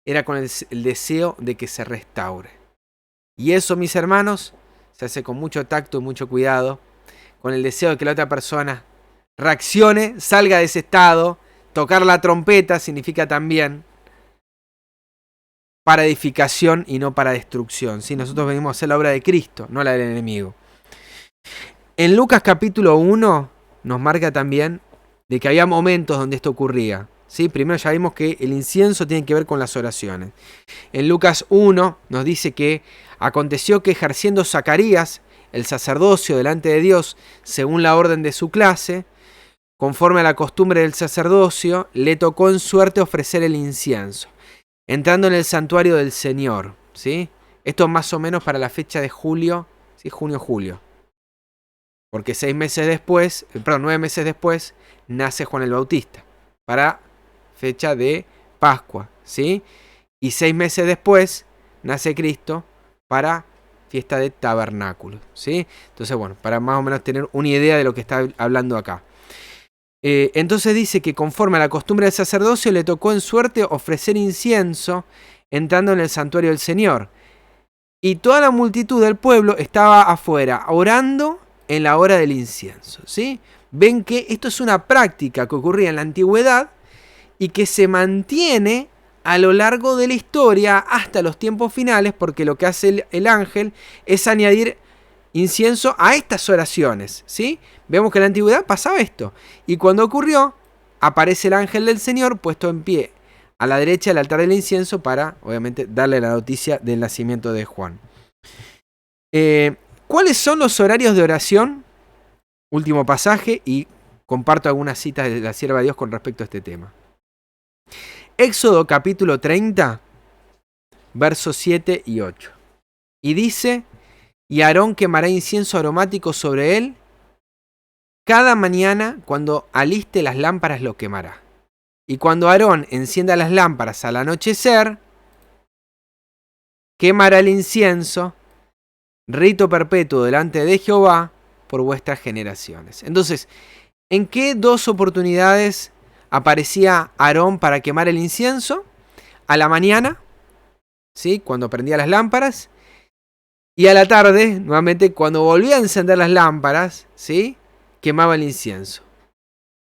era con el deseo de que se restaure. Y eso, mis hermanos, se hace con mucho tacto y mucho cuidado, con el deseo de que la otra persona reaccione, salga de ese estado. Tocar la trompeta significa también para edificación y no para destrucción, ¿sí? Nosotros venimos a hacer la obra de Cristo, no la del enemigo. En Lucas capítulo 1 nos marca también de que había momentos donde esto ocurría. ¿sí? Primero ya vimos que el incienso tiene que ver con las oraciones. En Lucas 1 nos dice que aconteció que ejerciendo Zacarías el sacerdocio delante de Dios según la orden de su clase, conforme a la costumbre del sacerdocio, le tocó en suerte ofrecer el incienso, entrando en el santuario del Señor, ¿sí? Esto más o menos para la fecha de julio, ¿sí? Junio-julio. Porque 9 meses después, nace Juan el Bautista, para fecha de Pascua, ¿sí? Y 6 meses después, nace Cristo, para fiesta de tabernáculos, ¿sí? Entonces, bueno, para más o menos tener una idea de lo que está hablando acá. Entonces dice que conforme a la costumbre del sacerdocio le tocó en suerte ofrecer incienso entrando en el santuario del Señor. Y toda la multitud del pueblo estaba afuera orando en la hora del incienso, ¿sí? Ven que esto es una práctica que ocurría en la antigüedad y que se mantiene a lo largo de la historia hasta los tiempos finales, porque lo que hace el ángel es añadir incienso a estas oraciones, ¿sí? Vemos que en la antigüedad pasaba esto. Y cuando ocurrió, aparece el ángel del Señor puesto en pie a la derecha del altar del incienso para, obviamente, darle la noticia del nacimiento de Juan. ¿Cuáles son los horarios de oración? Último pasaje, y comparto algunas citas de la sierva de Dios con respecto a este tema. Éxodo capítulo 30, versos 7 y 8. Y dice: y Aarón quemará incienso aromático sobre él. Cada mañana, cuando aliste las lámparas, lo quemará. Y cuando Aarón encienda las lámparas al anochecer, quemará el incienso, rito perpetuo delante de Jehová por vuestras generaciones. Entonces, ¿en qué 2 oportunidades aparecía Aarón para quemar el incienso? A la mañana, ¿sí? Cuando prendía las lámparas. Y a la tarde, nuevamente, cuando volvía a encender las lámparas, ¿sí? Quemaba el incienso.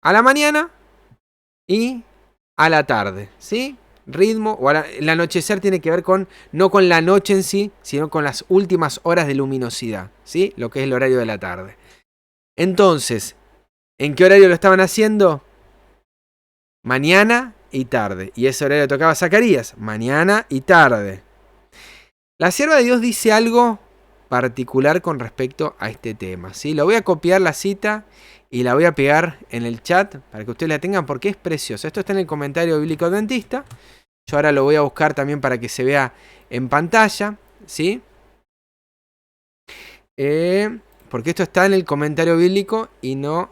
A la mañana y a la tarde, ¿sí? Ritmo, el anochecer tiene que ver no con la noche en sí, sino con las últimas horas de luminosidad, ¿sí? Lo que es el horario de la tarde. Entonces, ¿en qué horario lo estaban haciendo? Mañana y tarde. Y ese horario tocaba a Zacarías, mañana y tarde. La sierva de Dios dice algo particular con respecto a este tema, ¿sí? Lo voy a copiar la cita y la voy a pegar en el chat para que ustedes la tengan porque es preciosa. Esto está en el comentario bíblico adventista. Yo ahora lo voy a buscar también para que se vea en pantalla, ¿sí? Porque esto está en el comentario bíblico y no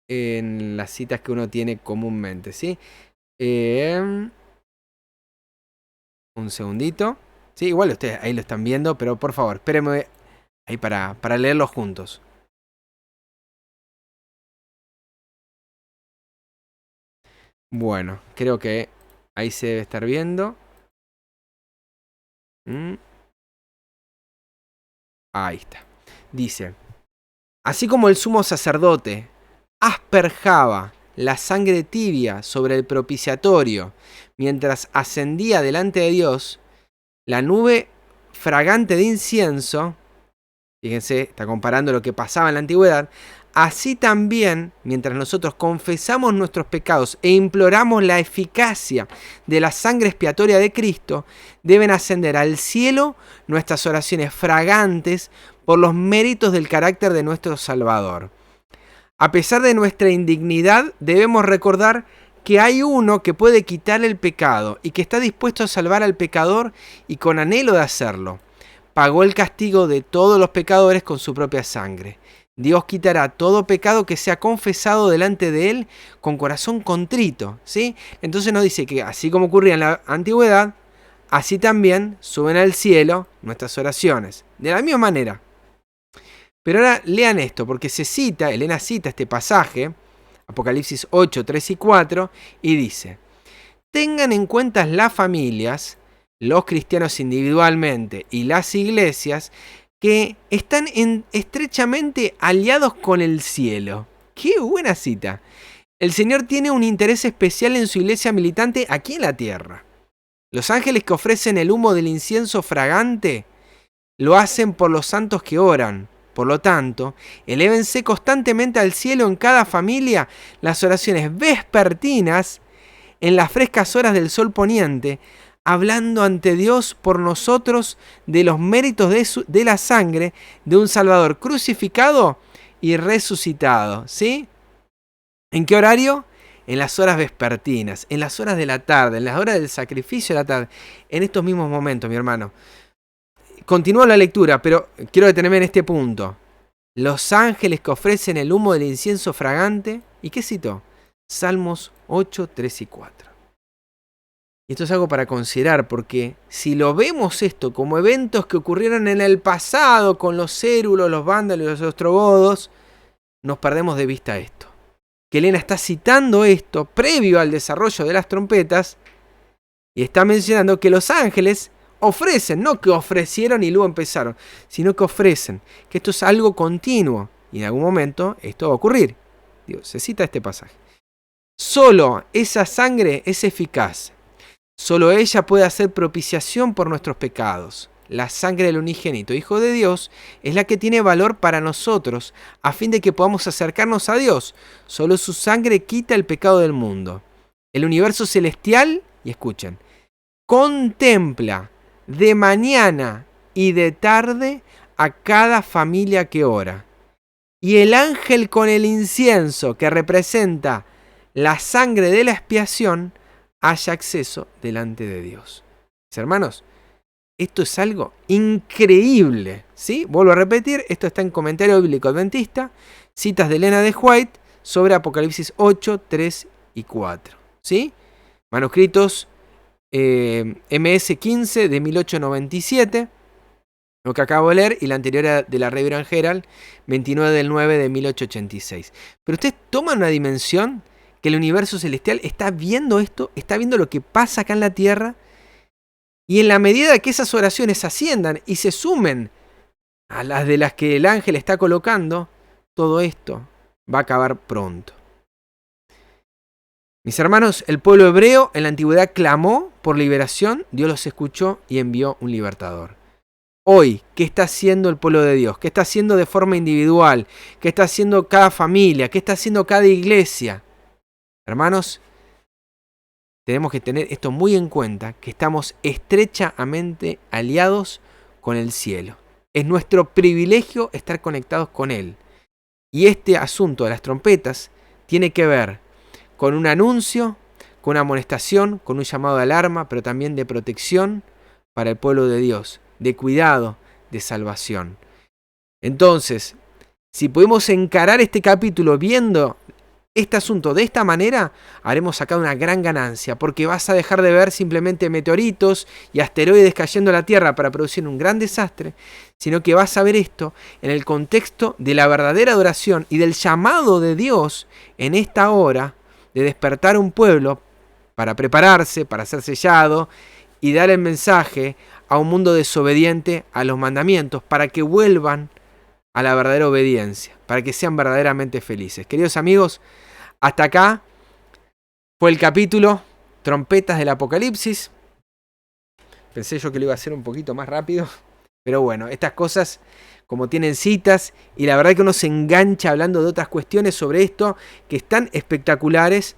en las citas que uno tiene comúnmente, ¿sí? Un segundito. Sí, igual ustedes ahí lo están viendo, pero por favor, espérenme ahí para leerlo juntos. Bueno, creo que ahí se debe estar viendo. Ahí está. Dice: así como el sumo sacerdote asperjaba la sangre tibia sobre el propiciatorio mientras ascendía delante de Dios, la nube fragante de incienso, fíjense, está comparando lo que pasaba en la antigüedad, así también, mientras nosotros confesamos nuestros pecados e imploramos la eficacia de la sangre expiatoria de Cristo, deben ascender al cielo nuestras oraciones fragantes por los méritos del carácter de nuestro Salvador. A pesar de nuestra indignidad, debemos recordar que hay uno que puede quitar el pecado y que está dispuesto a salvar al pecador y con anhelo de hacerlo. Pagó el castigo de todos los pecadores con su propia sangre. Dios quitará todo pecado que sea confesado delante de Él con corazón contrito, ¿sí? Entonces nos dice que así como ocurría en la antigüedad, así también suben al cielo nuestras oraciones. De la misma manera. Pero ahora lean esto, porque Elena cita este pasaje, Apocalipsis 8, 3 y 4, y dice: tengan en cuenta las familias, los cristianos individualmente y las iglesias que están estrechamente aliados con el cielo. ¡Qué buena cita! El Señor tiene un interés especial en su iglesia militante aquí en la tierra. Los ángeles que ofrecen el humo del incienso fragante lo hacen por los santos que oran. Por lo tanto, elévense constantemente al cielo en cada familia las oraciones vespertinas en las frescas horas del sol poniente, hablando ante Dios por nosotros de los méritos de la sangre de un Salvador crucificado y resucitado, ¿sí? ¿En qué horario? En las horas vespertinas, en las horas de la tarde, en las horas del sacrificio de la tarde, en estos mismos momentos, mi hermano. Continúo la lectura, pero quiero detenerme en este punto. Los ángeles que ofrecen el humo del incienso fragante. ¿Y qué citó? Salmos 8, 3 y 4. Y esto es algo para considerar, porque si lo vemos esto como eventos que ocurrieron en el pasado con los cérulos, los vándalos y los ostrogodos, nos perdemos de vista esto. Que Elena está citando esto previo al desarrollo de las trompetas y está mencionando que los ángeles ofrecen, no que ofrecieron y luego empezaron, sino que ofrecen, que esto es algo continuo y en algún momento esto va a ocurrir. Digo, se cita este pasaje. Solo esa sangre es eficaz. Solo ella puede hacer propiciación por nuestros pecados. La sangre del unigénito Hijo de Dios es la que tiene valor para nosotros, a fin de que podamos acercarnos a Dios. Solo su sangre quita el pecado del mundo. El universo celestial, y escuchen, contempla de mañana y de tarde a cada familia que ora. Y el ángel con el incienso que representa la sangre de la expiación haya acceso delante de Dios. Mis hermanos, esto es algo increíble, ¿sí? Vuelvo a repetir, esto está en Comentario Bíblico Adventista, citas de Elena de White sobre Apocalipsis 8, 3 y 4, ¿sí? Manuscritos MS-15 de 1897, lo que acabo de leer, y la anterior de la Reverend Herald, 29 del 9 de 1886. Pero ustedes toman una dimensión que el universo celestial está viendo esto, está viendo lo que pasa acá en la tierra, y en la medida que esas oraciones asciendan y se sumen a las de las que el ángel está colocando, todo esto va a acabar pronto. Mis hermanos, el pueblo hebreo en la antigüedad clamó por liberación, Dios los escuchó y envió un libertador. Hoy, ¿qué está haciendo el pueblo de Dios? ¿Qué está haciendo de forma individual? ¿Qué está haciendo cada familia? ¿Qué está haciendo cada iglesia? Hermanos, tenemos que tener esto muy en cuenta, que estamos estrechamente aliados con el cielo. Es nuestro privilegio estar conectados con Él. Y este asunto de las trompetas tiene que ver con un anuncio, con una amonestación, con un llamado de alarma, pero también de protección para el pueblo de Dios, de cuidado, de salvación. Entonces, si podemos encarar este capítulo viendo este asunto de esta manera, haremos acá una gran ganancia, porque vas a dejar de ver simplemente meteoritos y asteroides cayendo a la Tierra para producir un gran desastre, sino que vas a ver esto en el contexto de la verdadera adoración y del llamado de Dios en esta hora de despertar a un pueblo para prepararse, para ser sellado y dar el mensaje a un mundo desobediente a los mandamientos, para que vuelvan a la verdadera obediencia, para que sean verdaderamente felices. Queridos amigos, hasta acá fue el capítulo Trompetas del Apocalipsis. Pensé yo que lo iba a hacer un poquito más rápido, pero bueno, estas cosas como tienen citas, y la verdad que uno se engancha hablando de otras cuestiones sobre esto que están espectaculares,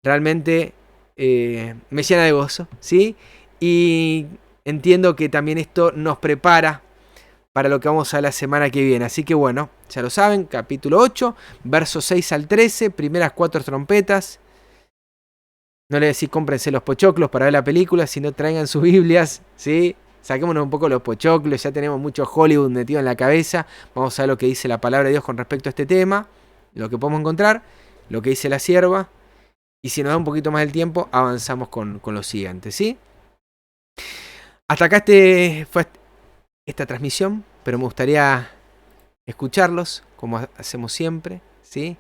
realmente me llena de gozo, ¿sí? Y entiendo que también esto nos prepara para lo que vamos a la semana que viene. Así que bueno, ya lo saben, capítulo 8, versos 6 al 13, primeras 4 trompetas. No les decís cómprense los pochoclos para ver la película, sino traigan sus Biblias, ¿sí? Saquémonos un poco los pochoclos, ya tenemos mucho Hollywood metido en la cabeza. Vamos a ver lo que dice la palabra de Dios con respecto a este tema, lo que podemos encontrar, lo que dice la sierva. Y si nos da un poquito más el tiempo, avanzamos con lo siguiente, ¿sí? Hasta acá fue esta transmisión, pero me gustaría escucharlos, como hacemos siempre, ¿sí?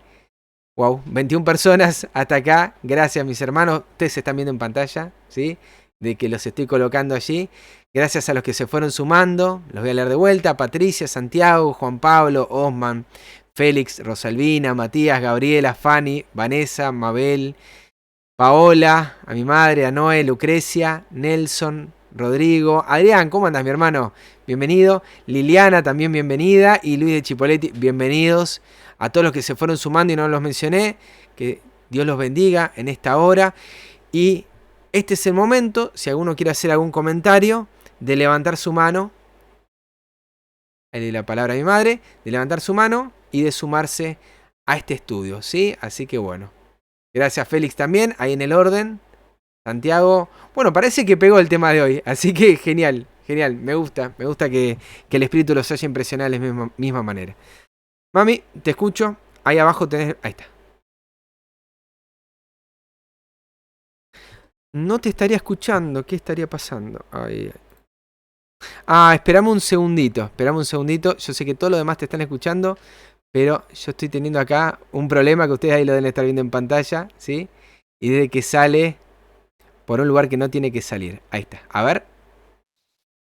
Wow, 21 personas hasta acá. Gracias, mis hermanos. Ustedes se están viendo en pantalla, ¿sí? De que los estoy colocando allí. Gracias a los que se fueron sumando. Los voy a leer de vuelta. Patricia, Santiago, Juan Pablo, Osman, Félix, Rosalvina, Matías, Gabriela, Fanny, Vanessa, Mabel, Paola, a mi madre, a Noé, Lucrecia, Nelson, Rodrigo, Adrián, ¿cómo andas, mi hermano? Bienvenido. Liliana, también bienvenida. Y Luis de Chipoletti, bienvenidos. A todos los que se fueron sumando y no los mencioné, que Dios los bendiga en esta hora. Y este es el momento, si alguno quiere hacer algún comentario, de levantar su mano. Ahí le di la palabra a mi madre, de levantar su mano y de sumarse a este estudio, ¿sí? Así que bueno. Gracias Félix también, ahí en el orden. Santiago, bueno, parece que pegó el tema de hoy, así que genial, genial, me gusta que el espíritu los haya impresionado de la misma manera. Mami, te escucho, ahí abajo tenés, ahí está. No te estaría escuchando, ¿qué estaría pasando? Ahí. Esperame un segundito, yo sé que todos los demás te están escuchando, pero yo estoy teniendo acá un problema que ustedes ahí lo deben estar viendo en pantalla, ¿sí? Y desde que sale por un lugar que no tiene que salir, ahí está, a ver.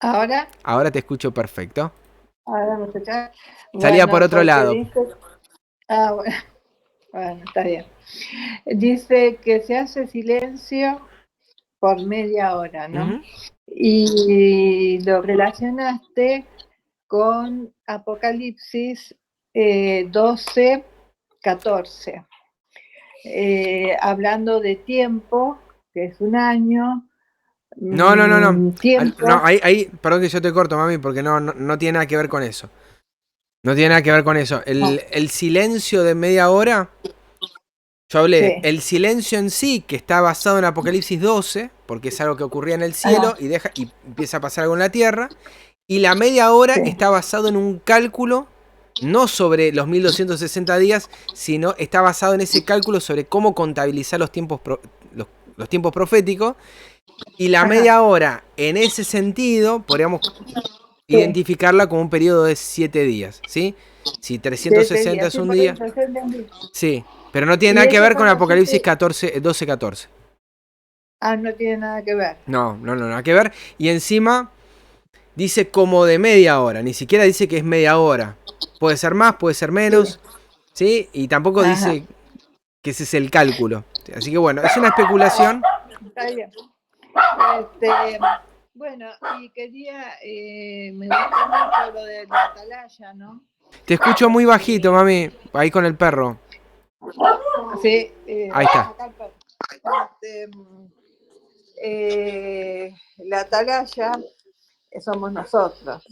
¿Ahora? Ahora te escucho perfecto. ¿Ahora me escuchás? Salía Bueno, por otro lado. dice, bueno, está bien. Dice que se hace silencio por media hora, ¿no? Y lo relacionaste con Apocalipsis 12, 14. Hablando de tiempo, que es un año. No. Tiempo. No, ahí, perdón que yo te corto, mami, porque no tiene nada que ver con eso. No tiene nada que ver con eso. El silencio de media hora, yo hablé, Sí. el silencio en sí, que está basado en Apocalipsis 12, porque es algo que ocurría en el cielo y empieza a pasar algo en la tierra. Y la media hora está basado en un cálculo, no sobre los 1260 días, sino está basado en ese cálculo sobre cómo contabilizar los tiempos, los tiempos proféticos. Y la media hora, en ese sentido, podríamos identificarla como un periodo de 7 días, ¿sí? Si 360 es un día. Sí, pero no tiene nada que ver con Apocalipsis 12-14. No tiene nada que ver. No, nada que ver. Y encima dice como de media hora, ni siquiera dice que es media hora. Puede ser más, puede ser menos, ¿sí? Y tampoco dice que ese es el cálculo. Así que bueno, es una especulación. Está bien. Bueno, y quería, me gusta mucho lo de la atalaya, ¿no? Te escucho muy bajito, mami, ahí con el perro. Sí, ahí está. La atalaya somos nosotros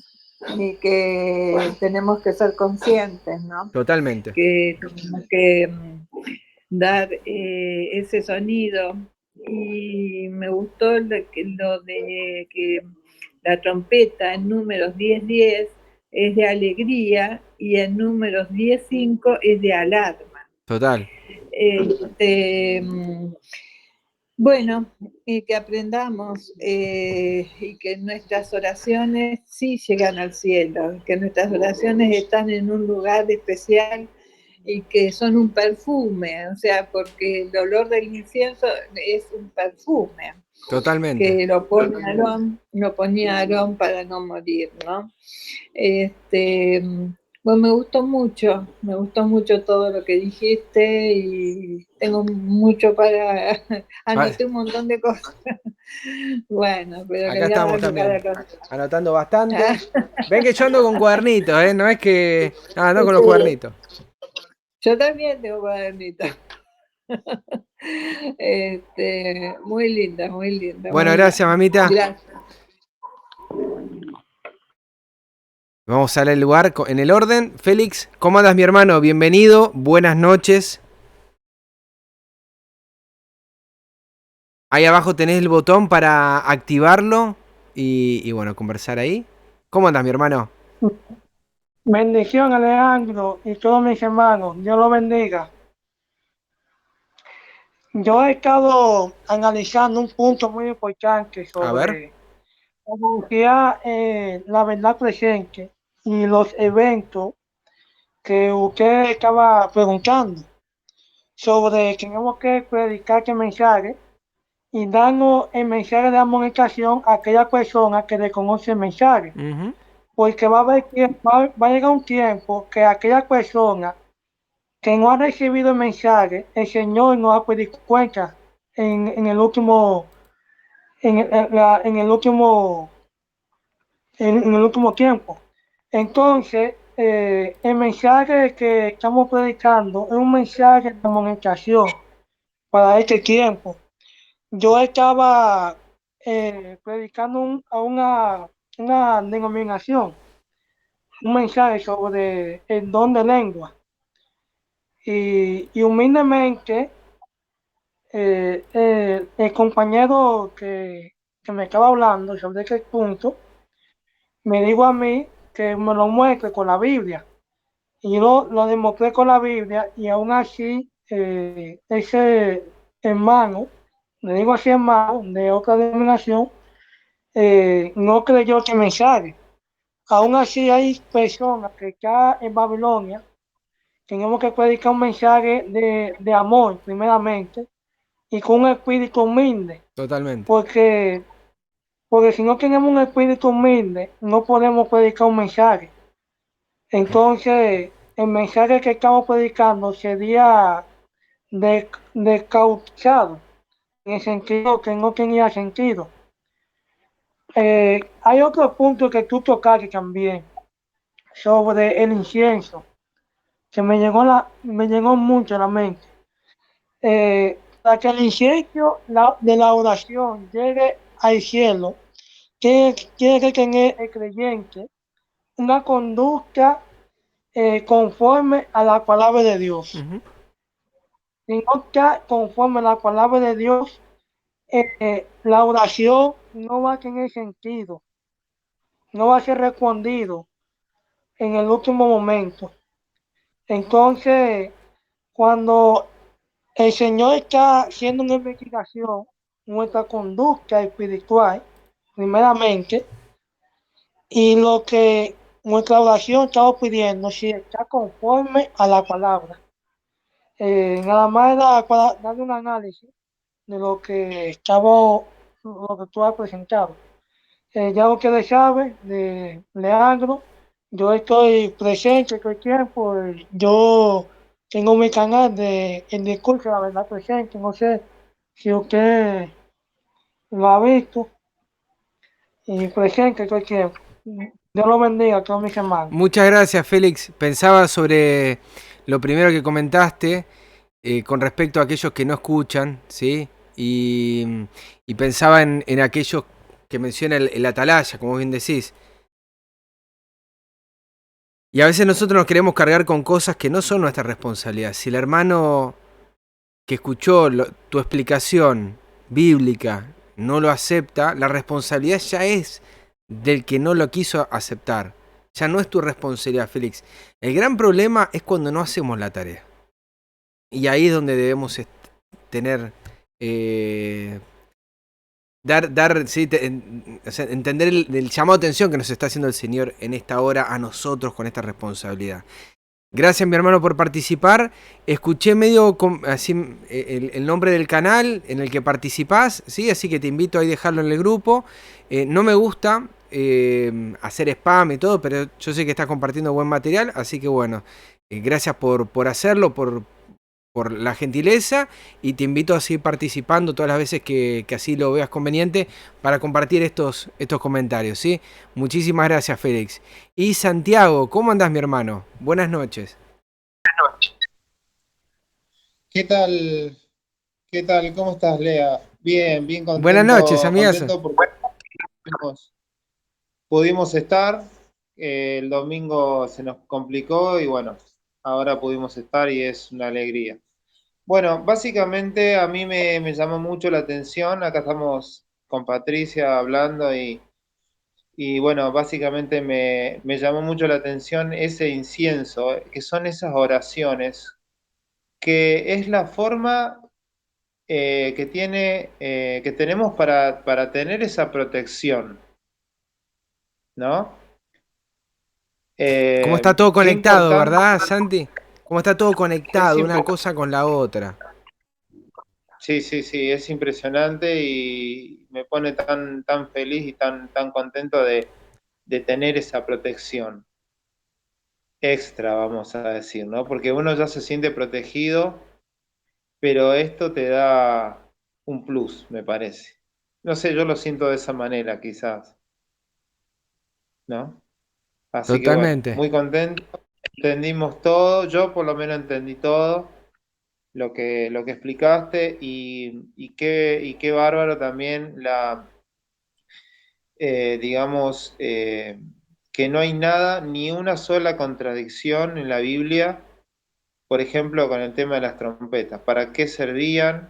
y que tenemos que ser conscientes, ¿no? Totalmente. Que tenemos que dar ese sonido. Y me gustó lo de que la trompeta en números 10-10 es de alegría y en números 10-5 es de alarma. Total. Bueno, y que aprendamos y que nuestras oraciones sí llegan al cielo, que nuestras oraciones están en un lugar especial y que son un perfume, o sea, porque el olor del incienso es un perfume. Totalmente. Que lo ponía Aarón para no morir, ¿no? Bueno, me gustó mucho todo lo que dijiste y tengo mucho para anoté un montón de cosas. Bueno, pero acá estamos también anotando bastante. Ven que yo ando con cuadernitos, no es que ando con los cuadernitos. Yo también tengo cuadernitos. Muy linda. Bueno, gracias, mamita. Gracias. Vamos a ver el lugar en el orden. Félix, ¿cómo andas, mi hermano? Bienvenido, buenas noches. Ahí abajo tenés el botón para activarlo y bueno, conversar ahí. ¿Cómo andas, mi hermano? Bendición, Alejandro, y todos mis hermanos. Dios los bendiga. Yo he estado analizando un punto muy importante sobre la verdad presente y los eventos que usted estaba preguntando sobre que tenemos que predicar este mensaje y darnos el mensaje de amonestación a aquella persona que desconoce el mensaje. Porque va a llegar un tiempo que aquella persona que no ha recibido el mensaje, el Señor no ha pedir cuenta en el último tiempo. Entonces, el mensaje que estamos predicando es un mensaje de amonestación para este tiempo. yo estaba predicando una denominación, un mensaje sobre el don de lengua. Y humildemente, el compañero que me estaba hablando sobre ese punto me dijo a mí que me lo muestre con la Biblia. Y yo lo demostré con la Biblia y aún así ese hermano, le digo así hermano, de otra denominación, no creyó este mensaje. Aún así hay personas que acá en Babilonia tenemos que predicar un mensaje de amor primeramente y con un espíritu humilde, Totalmente. porque, porque si no tenemos un espíritu humilde no podemos predicar un mensaje. Entonces, el mensaje que estamos predicando sería descauchado, en el sentido que no tenía sentido. Hay otro punto que tú tocaste también, sobre el incienso, que me llegó mucho a la mente. Para que el incienso de la oración llegue al cielo, tiene que tener el creyente una conducta conforme a la palabra de Dios. Ujú. Si no está conforme a la palabra de Dios, la oración no va a tener sentido, no va a ser respondido en el último momento. Entonces, cuando el Señor está haciendo una investigación, nuestra conducta espiritual, primeramente, y lo que nuestra oración está pidiendo, si está conforme a la palabra. Nada más era para darle un análisis de lo que tú has presentado. Ya ustedes saben, de Leandro, yo estoy presente todo el tiempo, yo tengo mi canal de El Discurso de la Verdad Presente, no sé si usted lo ha visto, y presente todo el tiempo. Dios lo bendiga a todos mis hermanos. Muchas gracias, Félix. Pensaba sobre lo primero que comentaste con respecto a aquellos que no escuchan, ¿sí? Y pensaba en aquellos que menciona el atalaya, como bien decís. Y a veces nosotros nos queremos cargar con cosas que no son nuestra responsabilidad. Si el hermano que escuchó tu explicación bíblica no lo acepta, la responsabilidad ya es del que no lo quiso aceptar. Ya no es tu responsabilidad, Félix. El gran problema es cuando no hacemos la tarea. Y ahí es donde debemos tener, eh, sí, o sea, entender el llamado de atención que nos está haciendo el Señor en esta hora a nosotros con esta responsabilidad. Gracias, mi hermano, por participar. Escuché medio así el nombre del canal en el que participás, ¿sí? Así que te invito a dejarlo en el grupo. No me gusta hacer spam y todo, pero yo sé que estás compartiendo buen material, así que bueno, gracias por hacerlo, por la gentileza, y te invito a seguir participando todas las veces que así lo veas conveniente para compartir estos comentarios, ¿sí? Muchísimas gracias, Félix. Y Santiago, ¿cómo andás, mi hermano? Buenas noches. ¿Qué tal? ¿Qué tal? ¿Cómo estás, Lea? Bien, bien Buenas noches, contento, amigazo. contento porque pudimos estar. El domingo se nos complicó y bueno, ahora pudimos estar y es una alegría. Bueno, básicamente a mí me llamó mucho la atención. Acá estamos con Patricia hablando y bueno, básicamente me llamó mucho la atención ese incienso, que son esas oraciones, que es la forma que tenemos para tener esa protección, ¿no? ¿Cómo está todo Qué conectado, importante, verdad, Santi? ¿Cómo está todo es conectado, una cosa con la otra? sí, sí, sí, es impresionante y me pone tan feliz y tan contento de tener esa protección extra, vamos a decir, ¿no? Porque uno ya se siente protegido, pero esto te da un plus, me parece. No sé, yo lo siento de esa manera, quizás, ¿no? Así que bueno, Totalmente. muy contento. Entendimos todo, yo por lo menos entendí todo lo que explicaste y qué bárbaro también digamos, que no hay nada, ni una sola contradicción en la Biblia, por ejemplo, con el tema de las trompetas. ¿Para qué servían?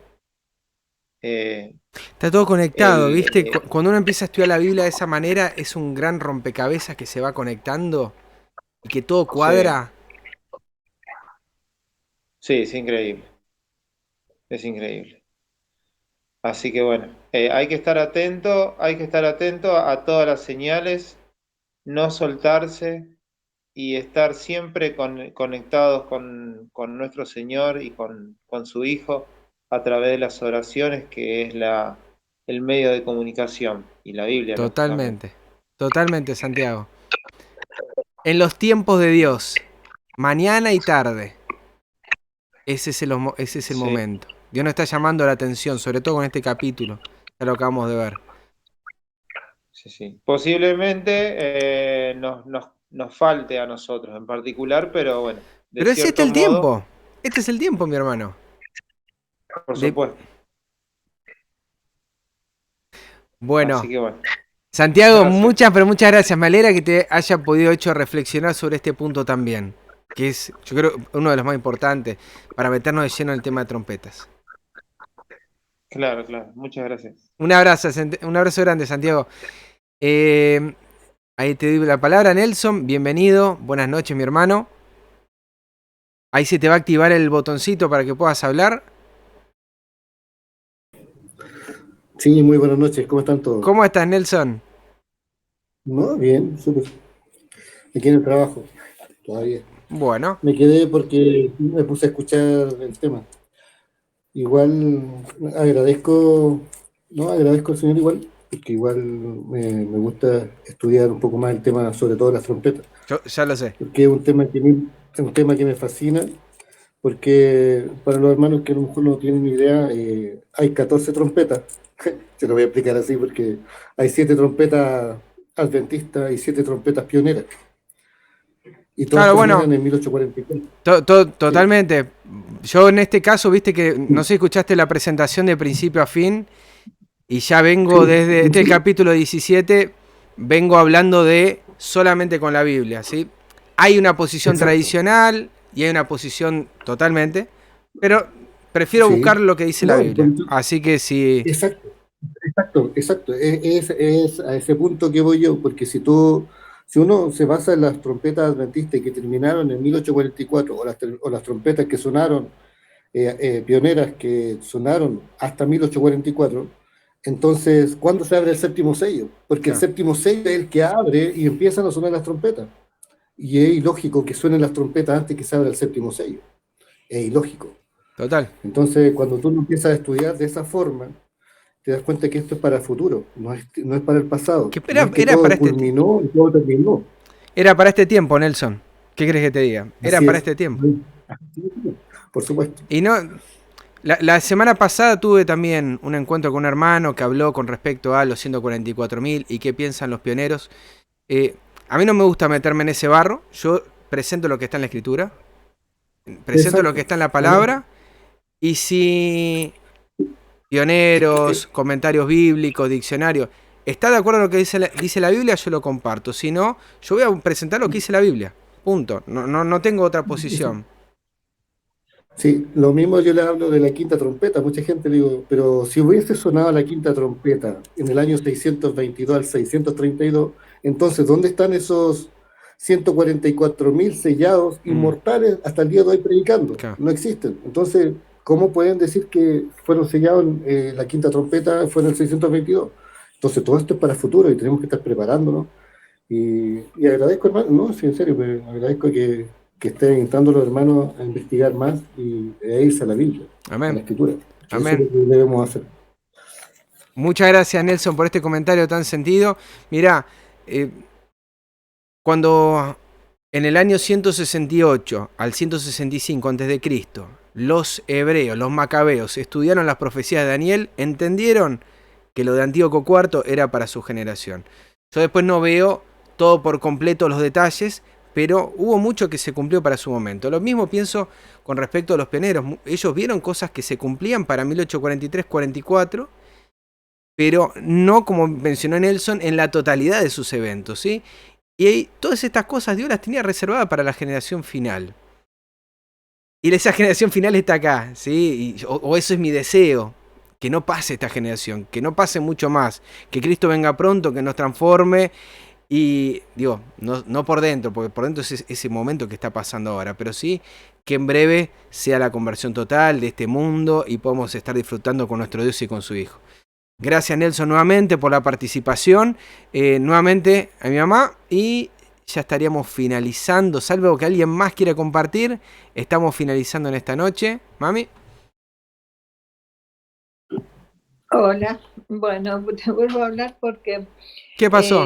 Eh, Está todo conectado, el, ¿viste? Cuando uno empieza a estudiar la Biblia de esa manera, es un gran rompecabezas que se va conectando y que todo sí, cuadra. sí, es increíble, es increíble. Así que bueno, hay que estar atento a todas las señales, no soltarse y estar siempre conectados con nuestro Señor y con su Hijo a través de las oraciones, que es el medio de comunicación, y la Biblia, lógicamente. Totalmente, totalmente, Santiago. En los tiempos de Dios, mañana y tarde, ese es el Sí, momento. Dios nos está llamando la atención, sobre todo con este capítulo, ya lo acabamos de ver. sí, sí. Posiblemente nos falte a nosotros en particular, pero bueno, de Pero es este cierto el modo, tiempo, este es el tiempo, mi hermano. por De- supuesto. Así Bueno, que bueno, Santiago, gracias. muchas, pero muchas gracias. Me alegra que te haya podido hecho reflexionar sobre este punto también, que es, yo creo, uno de los más importantes para meternos de lleno en el tema de trompetas. Claro, claro. Muchas gracias. Un abrazo grande, Santiago. Eh, Ahí te doy la palabra, Nelson. Bienvenido. Buenas noches, mi hermano. Ahí se te va a activar el botoncito para que puedas hablar. Sí, muy buenas noches, ¿cómo están todos? ¿Cómo estás, Nelson? No, bien, súper. Aquí en el trabajo, todavía. Bueno, Me quedé porque me puse a escuchar el tema. Igual agradezco, no, agradezco al Señor igual, porque igual me gusta estudiar un poco más el tema, sobre todo las trompetas, yo ya lo sé. porque es un tema que me fascina, porque para los hermanos que a lo mejor no tienen ni idea, hay 14 trompetas. Se lo voy a explicar así porque hay 7 trompetas adventistas y 7 trompetas pioneras. Y todas Claro, bueno, terminan en 1844. Sí. totalmente. Yo en este caso, viste que, no sé si escuchaste la presentación de principio a fin, y ya vengo Sí. desde el capítulo 17, vengo hablando de solamente con la Biblia, ¿sí? Hay una posición Exacto. tradicional y hay una posición totalmente, pero prefiero buscar Sí. lo que dice la No, Biblia. Así que si... exacto, exacto. Es a ese punto que voy yo, porque si uno se basa en las trompetas adventistas que terminaron en 1844, o las trompetas que sonaron, pioneras que sonaron hasta 1844, entonces, ¿cuándo se abre el séptimo sello? Porque el Claro, séptimo sello es el que abre y empiezan a sonar las trompetas. Y es ilógico que suenen las trompetas antes que se abra el séptimo sello. Es ilógico. total. Entonces, cuando tú lo empiezas a estudiar de esa forma, te das cuenta que esto es para el futuro, no es para el pasado. Que No es que era para todo culminó y todo terminó. era para este tiempo, Nelson. ¿Qué crees que te diga? Era Así para es. este tiempo. Por supuesto. Y no, la semana pasada tuve también un encuentro con un hermano que habló con respecto a los 144.000 y qué piensan los pioneros. Eh, a mí no me gusta meterme en ese barro. Yo presento lo que está en la escritura, presento lo que Exacto. está en la Amén. palabra, y si Es que, pioneros, comentarios bíblicos, diccionarios, está de acuerdo con lo que dice la Biblia, yo lo comparto. Si no, yo voy a presentar lo que dice la Biblia. Punto. No tengo otra posición. sí, lo mismo yo le hablo de la quinta trompeta. Mucha gente le digo, pero si hubiese sonado la quinta trompeta en el año 622 al 632, entonces, ¿dónde están esos 144.000 sellados Mm, inmortales hasta el día de hoy predicando? claro. No existen. Entonces, ¿cómo pueden decir que fueron sellados, la quinta trompeta fue en el 622? Entonces, todo esto es para el futuro y tenemos que estar preparándonos. Y agradezco, hermano, no, sí, en serio, pero agradezco que estén invitando a los hermanos a investigar más y a irse a la Biblia, a la Amén. Escritura, que eso es Amén. lo que debemos hacer. Muchas gracias, Nelson, por este comentario tan sentido. Mirá, cuando en el año 168 al 165 a.C., los hebreos, los macabeos, estudiaron las profecías de Daniel, entendieron que lo de Antíoco IV era para su generación. Yo después no veo todo por completo los detalles, pero hubo mucho que se cumplió para su momento. Lo mismo pienso con respecto a los pioneros. Ellos vieron cosas que se cumplían para 1843-44, pero no, como mencionó Nelson, en la totalidad de sus eventos, ¿sí? Y todas estas cosas Dios las tenía reservadas para la generación final. Y esa generación final está acá, ¿sí? O eso es mi deseo, que no pase esta generación, que no pase mucho más, que Cristo venga pronto, que nos transforme. Y digo, no por dentro, porque por dentro es ese momento que está pasando ahora, pero sí que en breve sea la conversión total de este mundo y podamos estar disfrutando con nuestro Dios y con su Hijo. Gracias, Nelson, nuevamente por la participación, nuevamente a mi mamá, y ya estaríamos finalizando, salvo que alguien más quiera compartir, estamos finalizando en esta noche. Mami. Hola, bueno, te vuelvo a hablar porque ¿Qué pasó?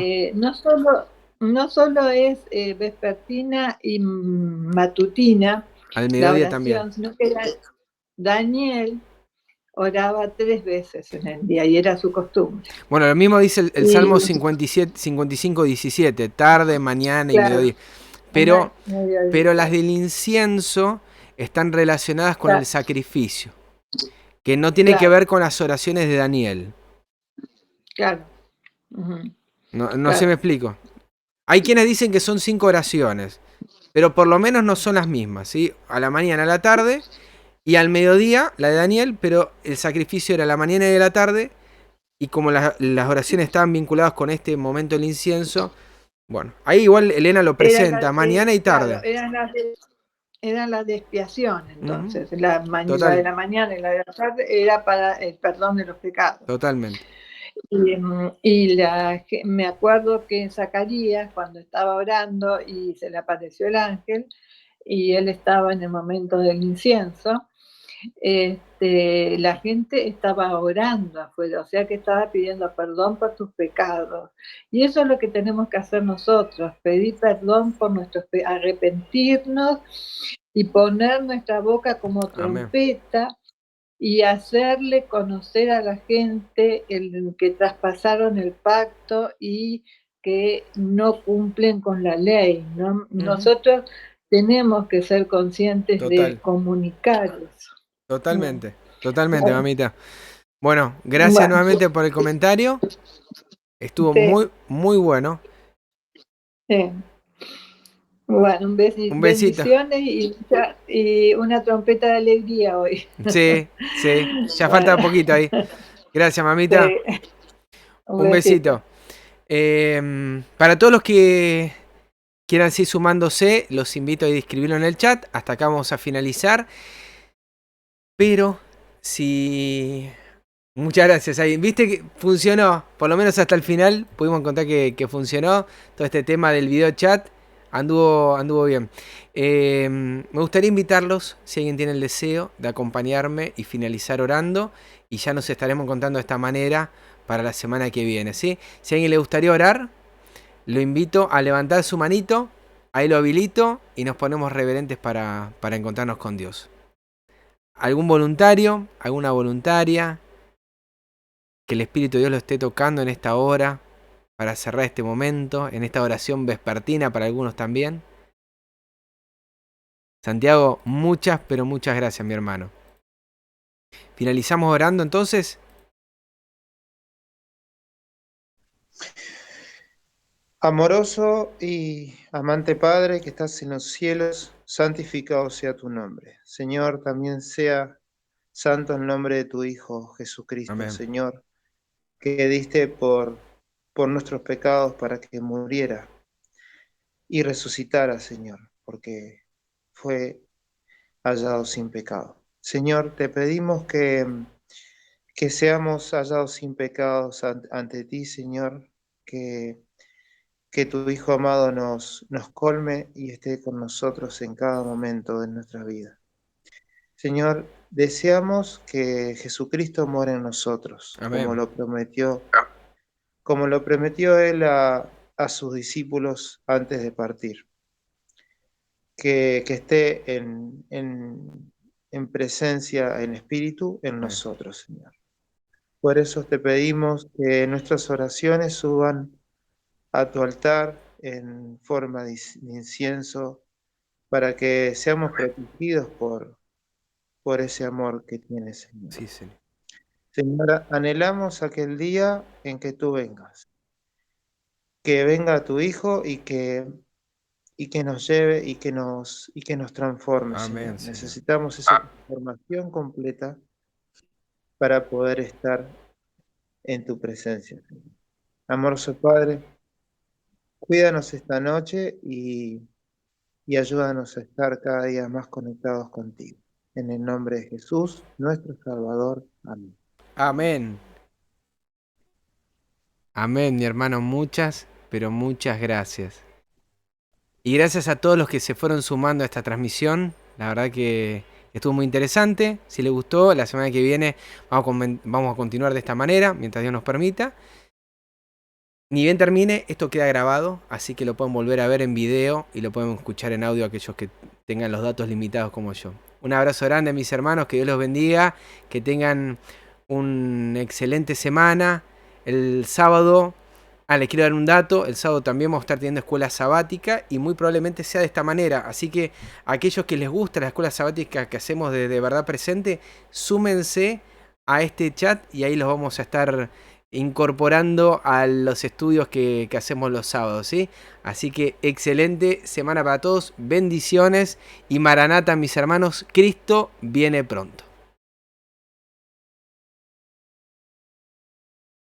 no solo es vespertina y matutina Al la mediodía también. oración, sino que Daniel oraba 3 veces en el día y era su costumbre. Bueno, lo mismo dice el Salmo 55:17, tarde, mañana y Claro, mediodía. Pero las del incienso están relacionadas con el sacrificio, que no tiene que ver con las oraciones de Daniel. Claro. No sé, me explico. Hay quienes dicen que son 5 oraciones, pero por lo menos no son las mismas, ¿sí? A la mañana, a la tarde y al mediodía la de Daniel, pero el sacrificio era a la mañana y a la tarde, y como las oraciones estaban vinculadas con este momento del incienso, bueno, ahí igual Elena lo presenta, mañana y tarde. Claro, eran las de expiación, entonces. La de la mañana y la de la tarde era para el perdón de los pecados. Totalmente. Y me acuerdo que en Zacarías, cuando estaba orando y se le apareció el ángel, y él estaba en el momento del incienso, la gente estaba orando afuera, o sea que estaba pidiendo perdón por sus pecados. Y eso es lo que tenemos que hacer nosotros, pedir perdón por nuestros arrepentirnos y poner nuestra boca como trompeta. Amén. Y hacerle conocer a la gente que traspasaron el pacto y que no cumplen con la ley, ¿no? Nosotros tenemos que ser conscientes de comunicar eso. Totalmente, mamita. Bueno, gracias nuevamente por el comentario. Estuvo muy, muy bueno. Sí. Bueno, un besito. Bendiciones y una trompeta de alegría hoy. Sí, ya falta poquito ahí. Gracias, mamita. Sí. Un besito. Para todos los que quieran seguir sumándose, los invito a escribirlo en el chat. Hasta acá vamos a finalizar. Pero si... Muchas gracias. Ahí. Viste que funcionó, por lo menos hasta el final pudimos contar que funcionó. Todo este tema del video chat anduvo bien. Me gustaría invitarlos, si alguien tiene el deseo, de acompañarme y finalizar orando. Y ya nos estaremos contando de esta manera para la semana que viene, ¿sí? Si a alguien le gustaría orar, lo invito a levantar su manito, ahí lo habilito y nos ponemos reverentes para encontrarnos con Dios. ¿Algún voluntario? ¿Alguna voluntaria? Que el Espíritu de Dios lo esté tocando en esta hora para cerrar este momento, en esta oración vespertina para algunos también. Santiago, muchas, pero muchas gracias, mi hermano. ¿Finalizamos orando entonces? Amoroso y amante Padre que estás en los cielos, santificado sea tu nombre. Señor, también sea santo el nombre de tu Hijo Jesucristo. Amén. Señor, que diste por nuestros pecados para que muriera y resucitara, Señor, porque fue hallado sin pecado. Señor, te pedimos que seamos hallados sin pecados ante ti, Señor, que tu Hijo amado nos colme y esté con nosotros en cada momento de nuestra vida. Señor, deseamos que Jesucristo muera en nosotros, Amén. Como lo prometió Él a sus discípulos antes de partir. Que esté en presencia, en espíritu, en nosotros, Señor. Por eso te pedimos que nuestras oraciones suban a tu altar en forma de incienso para que seamos protegidos por ese amor que tiene, Señor. Sí, Señor. Señora, anhelamos aquel día en que tú vengas, que venga tu Hijo y que nos lleve y que nos transforme, Amén, Señor. Señor. Necesitamos esa transformación completa para poder estar en tu presencia, Señor. Amoroso Padre, cuídanos esta noche y ayúdanos a estar cada día más conectados contigo. En el nombre de Jesús, nuestro Salvador. Amén. Amén. Amén, mi hermano. Muchas, pero muchas gracias. Y gracias a todos los que se fueron sumando a esta transmisión. La verdad que estuvo muy interesante. Si les gustó, la semana que viene vamos a continuar de esta manera, mientras Dios nos permita. Ni bien termine, esto queda grabado, así que lo pueden volver a ver en video y lo pueden escuchar en audio aquellos que tengan los datos limitados como yo. Un abrazo grande, mis hermanos, que Dios los bendiga, que tengan una excelente semana. El sábado, les quiero dar un dato, el sábado también vamos a estar teniendo escuela sabática y muy probablemente sea de esta manera. Así que aquellos que les gusta la escuela sabática que hacemos de verdad presente, súmense a este chat y ahí los vamos a estar incorporando a los estudios que hacemos los sábados, ¿sí? Así que excelente semana para todos, bendiciones y Maranata, mis hermanos, Cristo viene pronto.